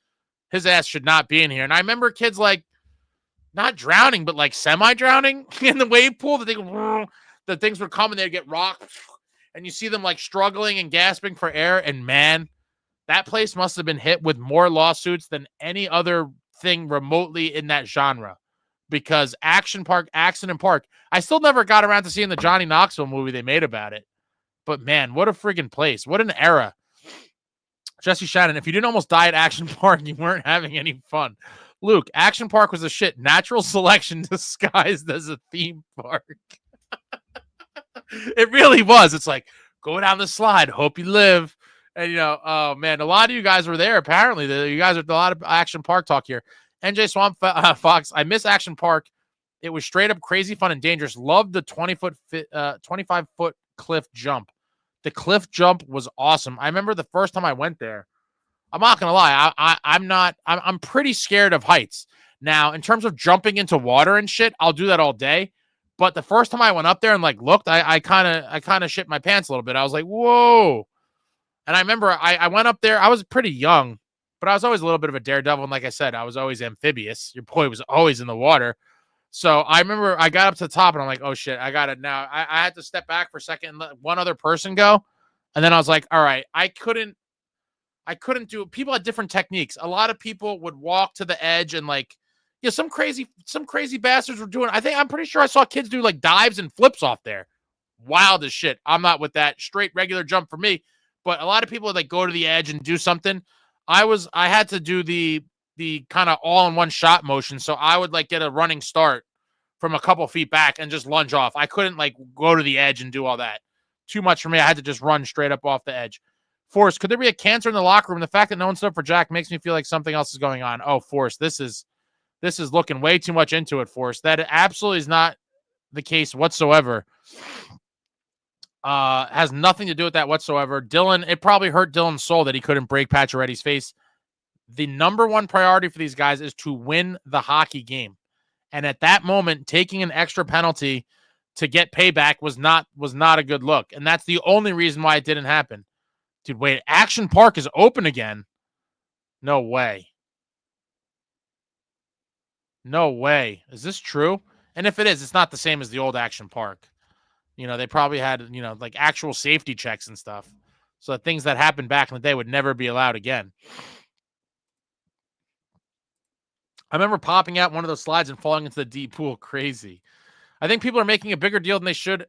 His ass should not be in here. And I remember kids like not drowning, but like semi-drowning in the wave pool. The things would come and they'd get rocked. And you see them like struggling and gasping for air. And man, that place must have been hit with more lawsuits than any other thing remotely in that genre. Because Accident Park, I still never got around to seeing the Johnny Knoxville movie they made about it. But man, what a friggin' place. What an era. Jesse Shannon, if you didn't almost die at Action Park, you weren't having any fun. Luke, Action Park was a shit. Natural selection disguised as a theme park. It really was. It's like, go down the slide. Hope you live. And, oh, man, a lot of you guys were there, apparently. You guys are a lot of Action Park talk here. NJ Swamp Fox, I miss Action Park. It was straight up crazy fun and dangerous. Loved the 25-foot cliff jump. The cliff jump was awesome. I remember the first time I went there. I'm not going to lie. I'm pretty scared of heights. Now, in terms of jumping into water and shit, I'll do that all day. But the first time I went up there and like looked, I kind of shit my pants a little bit. I was like, whoa. And I remember I went up there. I was pretty young, but I was always a little bit of a daredevil. And like I said, I was always amphibious. Your boy was always in the water. So I remember I got up to the top and I'm like, oh shit, I got it now. I had to step back for a second and let one other person go. And then I was like, all right, I couldn't do it. People had different techniques. A lot of people would walk to the edge and like, yeah, some crazy bastards were doing. I'm pretty sure I saw kids do like dives and flips off there. Wild as shit. I'm not with that straight regular jump for me. But a lot of people would like go to the edge and do something. I had to do the kind of all in one shot motion. So I would like get a running start from a couple feet back and just lunge off. I couldn't like go to the edge and do all that. Too much for me. I had to just run straight up off the edge. Forrest, could there be a cancer in the locker room? The fact that no one stood up for Jack makes me feel like something else is going on. Oh, Forrest, this is looking way too much into it, Forrest. That absolutely is not the case whatsoever. Has nothing to do with that whatsoever. Dylan, it probably hurt Dylan's soul that he couldn't break Pacioretty's face. The number one priority for these guys is to win the hockey game. And at that moment, taking an extra penalty to get payback was not a good look. And that's the only reason why it didn't happen. Dude, wait, Action Park is open again. No way. No way. Is this true? And if it is, it's not the same as the old Action Park. You know, they probably had, like actual safety checks and stuff. So that things that happened back in the day would never be allowed again. I remember popping out one of those slides and falling into the deep pool. Crazy. I think people are making a bigger deal than they should.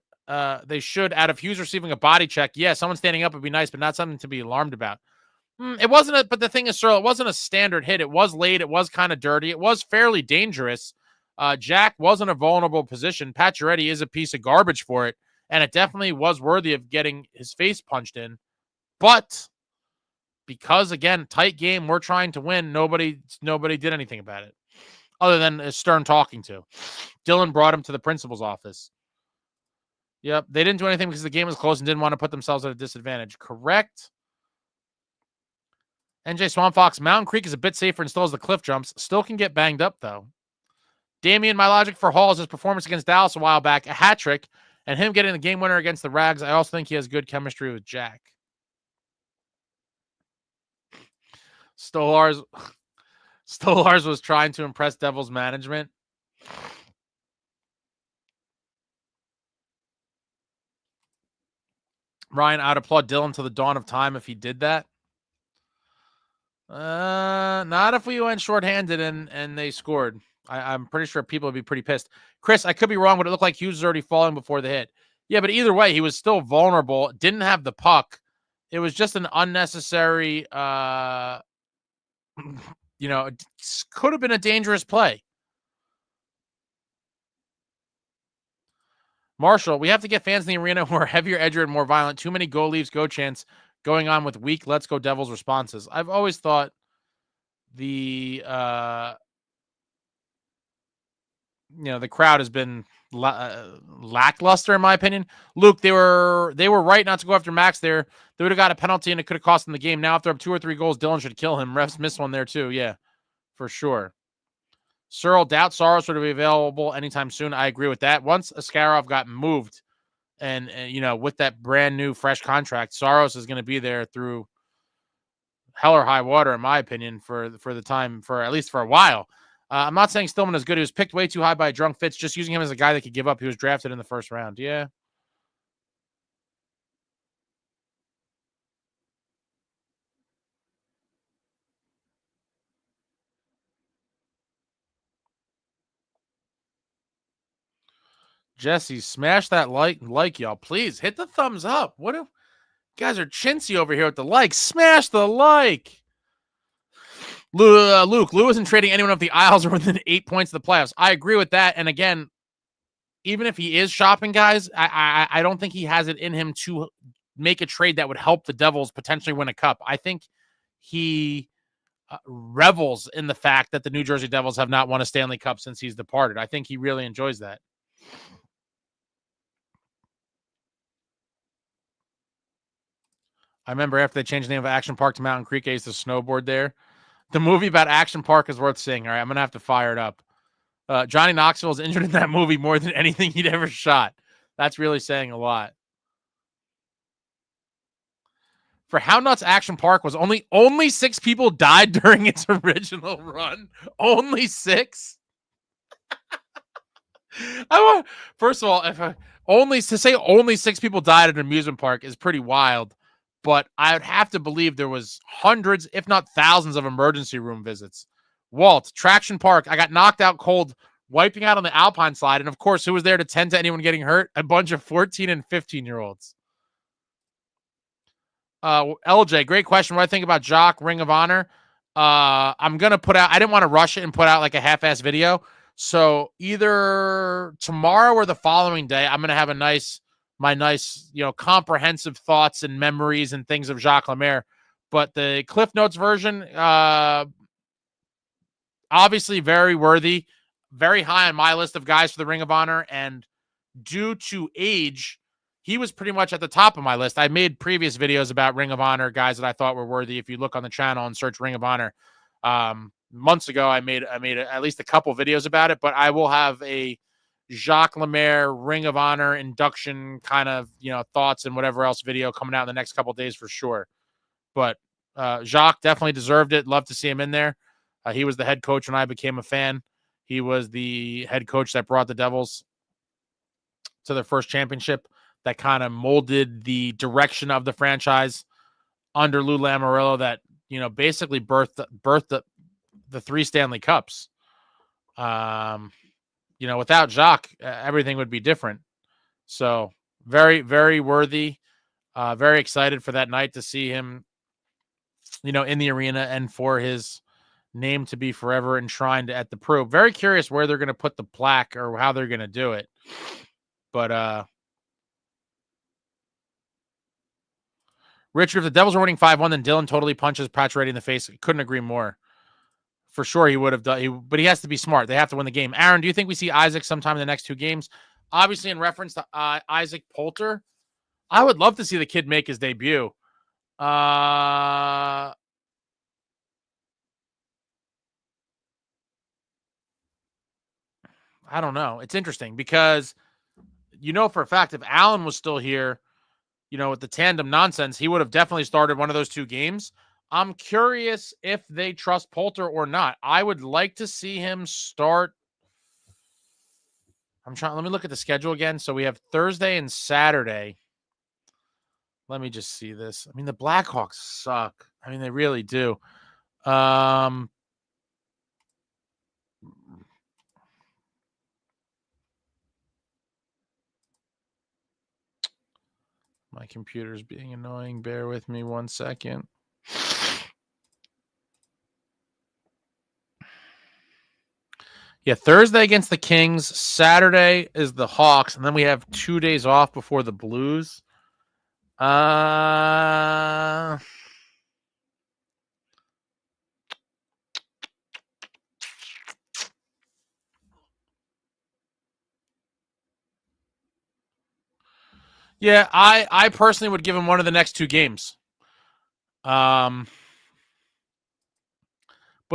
They should out of Hughes receiving a body check. Yeah, someone standing up would be nice, but not something to be alarmed about. It wasn't but the thing is, Searle, it wasn't a standard hit. It was late. It was kind of dirty. It was fairly dangerous. Jack was in a vulnerable position. Pacioretty is a piece of garbage for it, and it definitely was worthy of getting his face punched in. But because, again, tight game, we're trying to win, nobody did anything about it other than a stern talking to. Dylan brought him to the principal's office. Yep, they didn't do anything because the game was close and didn't want to put themselves at a disadvantage. Correct. NJ Swamp Fox, Mountain Creek is a bit safer and still has the cliff jumps. Still can get banged up, though. Damian, my logic for Hall is his performance against Dallas a while back, a hat trick, and him getting the game winner against the Rags. I also think he has good chemistry with Jack. Stolars was trying to impress Devils management. Ryan, I'd applaud Dylan to the dawn of time if he did that. Not if we went shorthanded and they scored. I'm pretty sure people would be pretty pissed. Chris, I could be wrong, but it looked like Hughes was already falling before the hit. Yeah, but either way, he was still vulnerable. Didn't have the puck. It was just an unnecessary, it could have been a dangerous play. Marshall, we have to get fans in the arena who are heavier, edgier, and more violent. Too many go Leafs, go chants going on with weak Let's Go Devils responses. I've always thought the crowd has been lackluster in my opinion. Luke, they were right not to go after Max there. They would have got a penalty and it could have cost them the game. Now, after up 2 or 3 goals, Dylan should kill him. Refs missed one there too. Yeah, for sure. Searle, doubt Saros would be available anytime soon. I agree with that. Once Askarov got moved and with that brand new fresh contract, Saros is going to be there through hell or high water, in my opinion, for the time, for at least for a while. I'm not saying Stillman is good. He was picked way too high by drunk Fitz, just using him as a guy that could give up. He was drafted in the first round. Yeah. Jesse, smash that like, y'all. Please hit the thumbs up. What if guys are chintzy over here with the like? Smash the like. Luke, Lou isn't trading anyone up the aisles or within 8 points of the playoffs. I agree with that. And again, even if he is shopping guys, I don't think he has it in him to make a trade that would help the Devils potentially win a cup. I think he revels in the fact that the New Jersey Devils have not won a Stanley Cup since he's departed. I think he really enjoys that. I remember after they changed the name of Action Park to Mountain Creek, I used to snowboard there. The movie about Action Park is worth seeing. All right, I'm going to have to fire it up. Johnny Knoxville is injured in that movie more than anything he'd ever shot. That's really saying a lot. For How Nuts Action Park was only 6 people died during its original run. Only 6? First of all, only 6 people died at an amusement park is pretty wild. But I would have to believe there was hundreds, if not thousands, of emergency room visits. Walt, Traction Park, I got knocked out cold, wiping out on the Alpine slide. And of course, who was there to tend to anyone getting hurt? A bunch of 14 and 15-year-olds. LJ, great question. What do I think about Jock, Ring of Honor? I'm going to put out, I didn't want to rush it and put out like a half-ass video. So either tomorrow or the following day, I'm going to have my nice, comprehensive thoughts and memories and things of Jacques Lemaire. But the Cliff Notes version, obviously very worthy, very high on my list of guys for the Ring of Honor. And due to age, he was pretty much at the top of my list. I made previous videos about Ring of Honor guys that I thought were worthy. If you look on the channel and search Ring of Honor, months ago, I made at least a couple videos about it, but I will have a Jacques Lemaire Ring of Honor induction kind of, thoughts and whatever else video coming out in the next couple of days for sure. But Jacques definitely deserved it. Love to see him in there. He was the head coach when I became a fan. He was the head coach that brought the Devils to their first championship, that kind of molded the direction of the franchise under Lou Lamoriello, that, basically birthed the 3 Stanley Cups. Without Jacques, everything would be different. So very, very worthy. Very excited for that night to see him, in the arena and for his name to be forever enshrined at the Pro. Very curious where they're going to put the plaque or how they're going to do it. But, Richard, if the Devils were winning 5-1, then Dylan totally punches Pacioretty in the face. Couldn't agree more. For sure, he would have done. But he has to be smart. They have to win the game. Aaron, do you think we see Isaac sometime in the next 2 games? Obviously, in reference to Isaac Poulter, I would love to see the kid make his debut. I don't know. It's interesting because, for a fact, if Allen was still here, with the tandem nonsense, he would have definitely started one of those 2 games. I'm curious if they trust Poulter or not. I would like to see him start. Let me look at the schedule again. So we have Thursday and Saturday. Let me just see this. I mean, the Blackhawks suck. I mean, they really do. My computer's being annoying. Bear with me 1 second. Yeah, Thursday against the Kings. Saturday is the Hawks. And then we have 2 days off before the Blues. Yeah, I personally would give him one of the next 2 games. But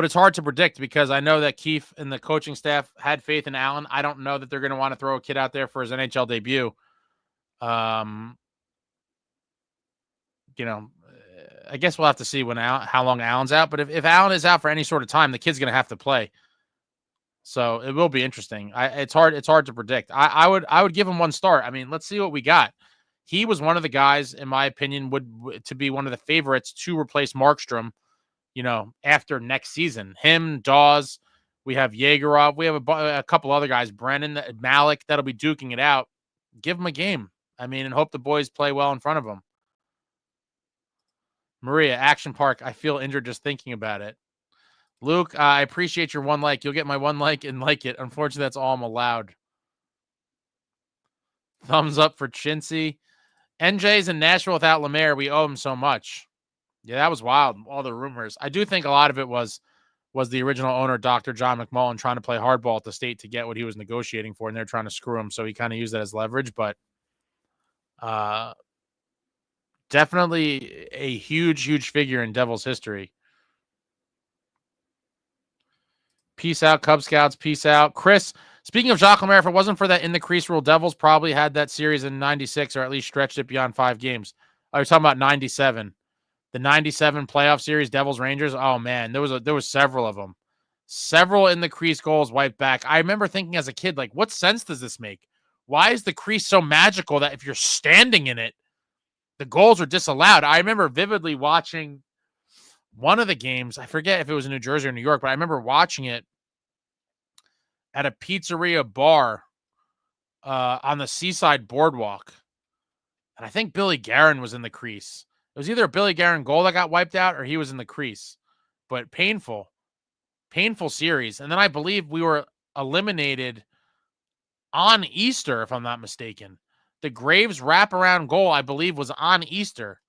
it's hard to predict because I know that Keefe and the coaching staff had faith in Allen. I don't know that they're going to want to throw a kid out there for his NHL debut. I guess we'll have to see how long Allen's out. But if Allen is out for any sort of time, the kid's going to have to play. So it will be interesting. It's hard to predict. I would give him 1 start. I mean, let's see what we got. He was one of the guys, in my opinion, to be one of the favorites to replace Markstrom, after next season. Him, Dawes, we have Yegorov, we have a couple other guys, Brennan, Malik, that'll be duking it out. Give him a game. I mean, and hope the boys play well in front of him. Maria, Action Park, I feel injured just thinking about it. Luke, I appreciate your 1 like. You'll get my 1 like and like it. Unfortunately, that's all I'm allowed. Thumbs up for Chintzy. NJ's in Nashville without Lemaire. We owe him so much. Yeah, that was wild. All the rumors. I do think a lot of it was the original owner, Dr. John McMullen, trying to play hardball at the state to get what he was negotiating for, and they're trying to screw him. So he kind of used that as leverage. But definitely a huge, huge figure in Devils history. Peace out, Cub Scouts. Peace out. Chris, speaking of Jacques Lemaire, if it wasn't for that in the crease rule, Devils probably had that series in 96 or at least stretched it beyond 5 games. I was talking about 97. The 97 playoff series, Devils Rangers. Oh man, there was several of them. Several in the crease goals wiped back. I remember thinking as a kid, like, what sense does this make? Why is the crease so magical that if you're standing in it, the goals are disallowed? I remember vividly watching one of the games. I forget if it was in New Jersey or New York, but I remember watching it at a pizzeria bar on the Seaside Boardwalk. And I think Billy Guerin was in the crease. It was either a Billy Guerin goal that got wiped out or he was in the crease. But painful series. And then I believe we were eliminated on Easter, if I'm not mistaken. The Graves wraparound goal, I believe, was on Easter.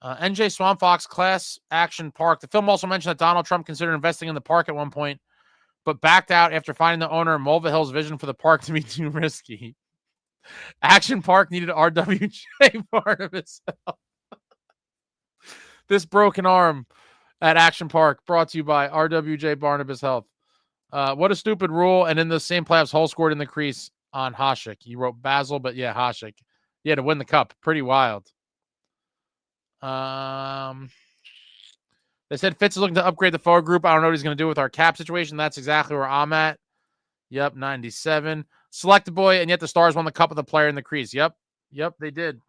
NJ Swamp Fox Class Action Park. The film also mentioned that Donald Trump considered investing in the park at one point, but backed out after finding the owner of Mulvihill's vision for the park to be too risky. Action Park needed RWJ Barnabas help. This broken arm at Action Park brought to you by RWJ Barnabas Health. What a stupid rule. And in the same playoffs, Hull scored in the crease on Hasek. You wrote Basil, but yeah, Hasek. Yeah, to win the cup. Pretty wild. They said Fitz is looking to upgrade the forward group. I don't know what he's going to do with our cap situation. That's exactly where I'm at. Yep, 97. Select a boy, and yet the Stars won the cup with a player in the crease. Yep, they did.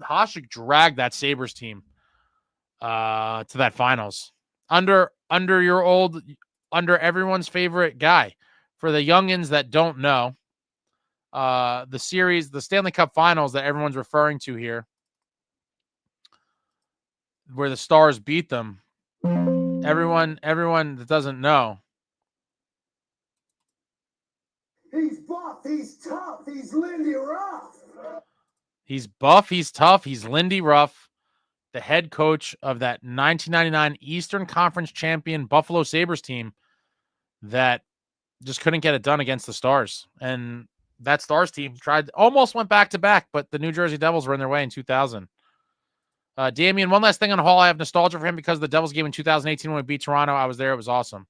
Hasek dragged that Sabres team to that finals. Under everyone's favorite guy. For the youngins that don't know, the Stanley Cup finals that everyone's referring to here, where the Stars beat them. Everyone that doesn't know. He's buff, he's tough, he's Lindy Ruff. He's buff, he's tough, he's Lindy Ruff, the head coach of that 1999 Eastern Conference champion Buffalo Sabres team that just couldn't get it done against the Stars. And that Stars team almost went back-to-back, but the New Jersey Devils were in their way in 2000. Damian, one last thing on Hall. I have nostalgia for him because of the Devils game in 2018 when we beat Toronto. I was there. It was awesome.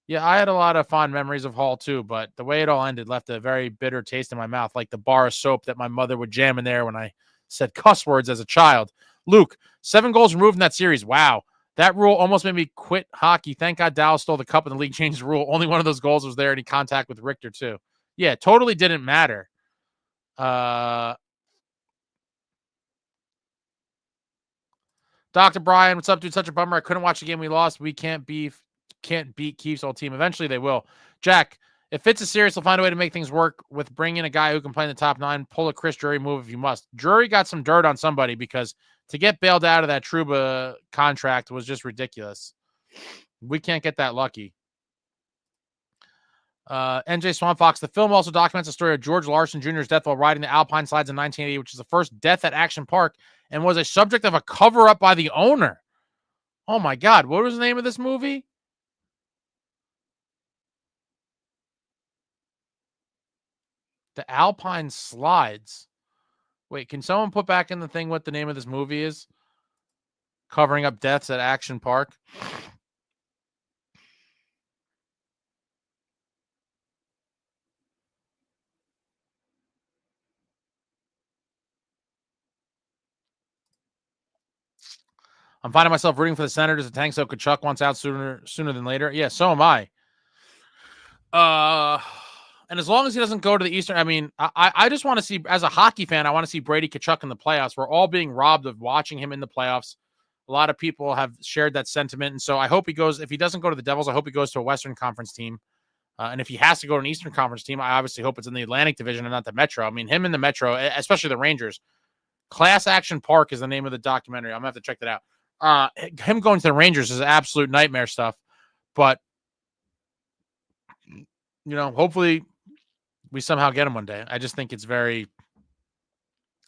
Yeah, I had a lot of fond memories of Hall too, but the way it all ended left a very bitter taste in my mouth, like the bar of soap that my mother would jam in there when I said cuss words as a child. Luke, 7 goals removed in that series. Wow. That rule almost made me quit hockey. Thank God Dallas stole the cup and the league changed the rule. Only one of those goals was there. Any contact with Richter too. Yeah, totally didn't matter. Dr. Brian, what's up, dude? Such a bummer. I couldn't watch the game we lost. We can't beat Keefe's whole team. Eventually they will. Jack, if Fitz is serious, he'll find a way to make things work with bringing a guy who can play in the top 9. Pull a Chris Drury move if you must. Drury got some dirt on somebody because to get bailed out of that Trouba contract was just ridiculous. We can't get that lucky. NJ Swamp Fox, the film also documents the story of George Larson Jr.'s death while riding the Alpine slides in 1980, which is the first death at Action Park and was a subject of a cover-up by the owner. Oh my God, what was the name of this movie? The Alpine Slides. Wait, can someone put back in the thing what the name of this movie is? Covering up deaths at Action Park. I'm finding myself rooting for the Senators to tank so Kachuk wants out sooner than later. Yeah, so am I. And as long as he doesn't go to the Eastern, I mean, I just want to see, as a hockey fan, I want to see Brady Kachuk in the playoffs. We're all being robbed of watching him in the playoffs. A lot of people have shared that sentiment. And so I hope he goes, if he doesn't go to the Devils, I hope he goes to a Western Conference team. And if he has to go to an Eastern Conference team, I obviously hope it's in the Atlantic Division and not the Metro. I mean, him in the Metro, especially the Rangers. Class Action Park is the name of the documentary. I'm going to have to check that out. Him going to the Rangers is absolute nightmare stuff. But, you know, hopefully we somehow get him one day. I just think it's very,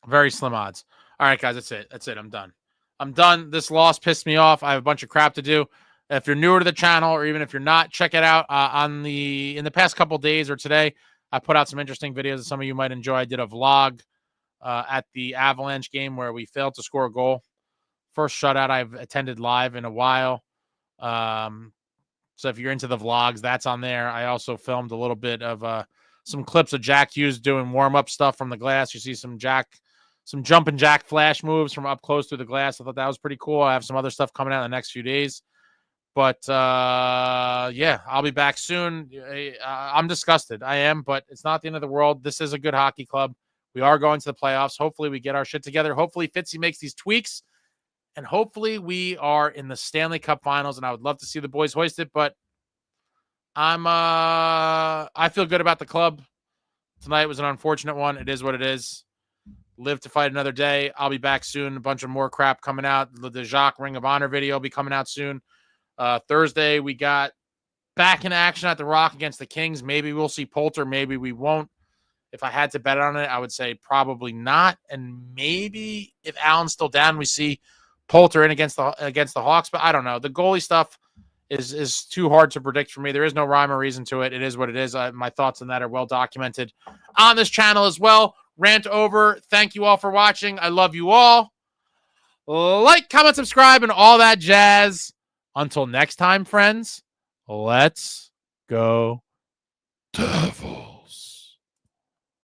very slim odds. All right, guys, that's it. I'm done. This loss pissed me off. I have a bunch of crap to do. If you're newer to the channel, or even if you're not, check it out. In the past couple days or today, I put out some interesting videos that some of you might enjoy. I did a vlog at the Avalanche game where we failed to score a goal. First shutout I've attended live in a while. So if you're into the vlogs, that's on there. I also filmed a little bit of some clips of Jack Hughes doing warm-up stuff from the glass. You see some jumping jack flash moves from up close through the glass. I thought that was pretty cool. I have some other stuff coming out in the next few days. But yeah, I'll be back soon. I'm disgusted. I am, but it's not the end of the world. This is a good hockey club. We are going to the playoffs. Hopefully we get our shit together. Hopefully Fitzy makes these tweaks. And hopefully we are in the Stanley Cup Finals. And I would love to see the boys hoist it. But I feel good about the club. Tonight was an unfortunate one. It is what it is. Live to fight another day. I'll be back soon. A bunch of more crap coming out. The Jacques Ring of Honor video will be coming out soon. Thursday, we got back in action at the Rock against the Kings. Maybe we'll see Poulter. Maybe we won't. If I had to bet on it, I would say probably not. And maybe if Allen's still down, we see Poulter in against the Hawks. But I don't know. The goalie stuff is too hard to predict for me. There is no rhyme or reason to it. It is what it is. My thoughts on that are well documented on this channel as well. Rant over. Thank you all for watching. I love you all. Like, comment, subscribe, and all that jazz. Until next time, friends, let's go Devils.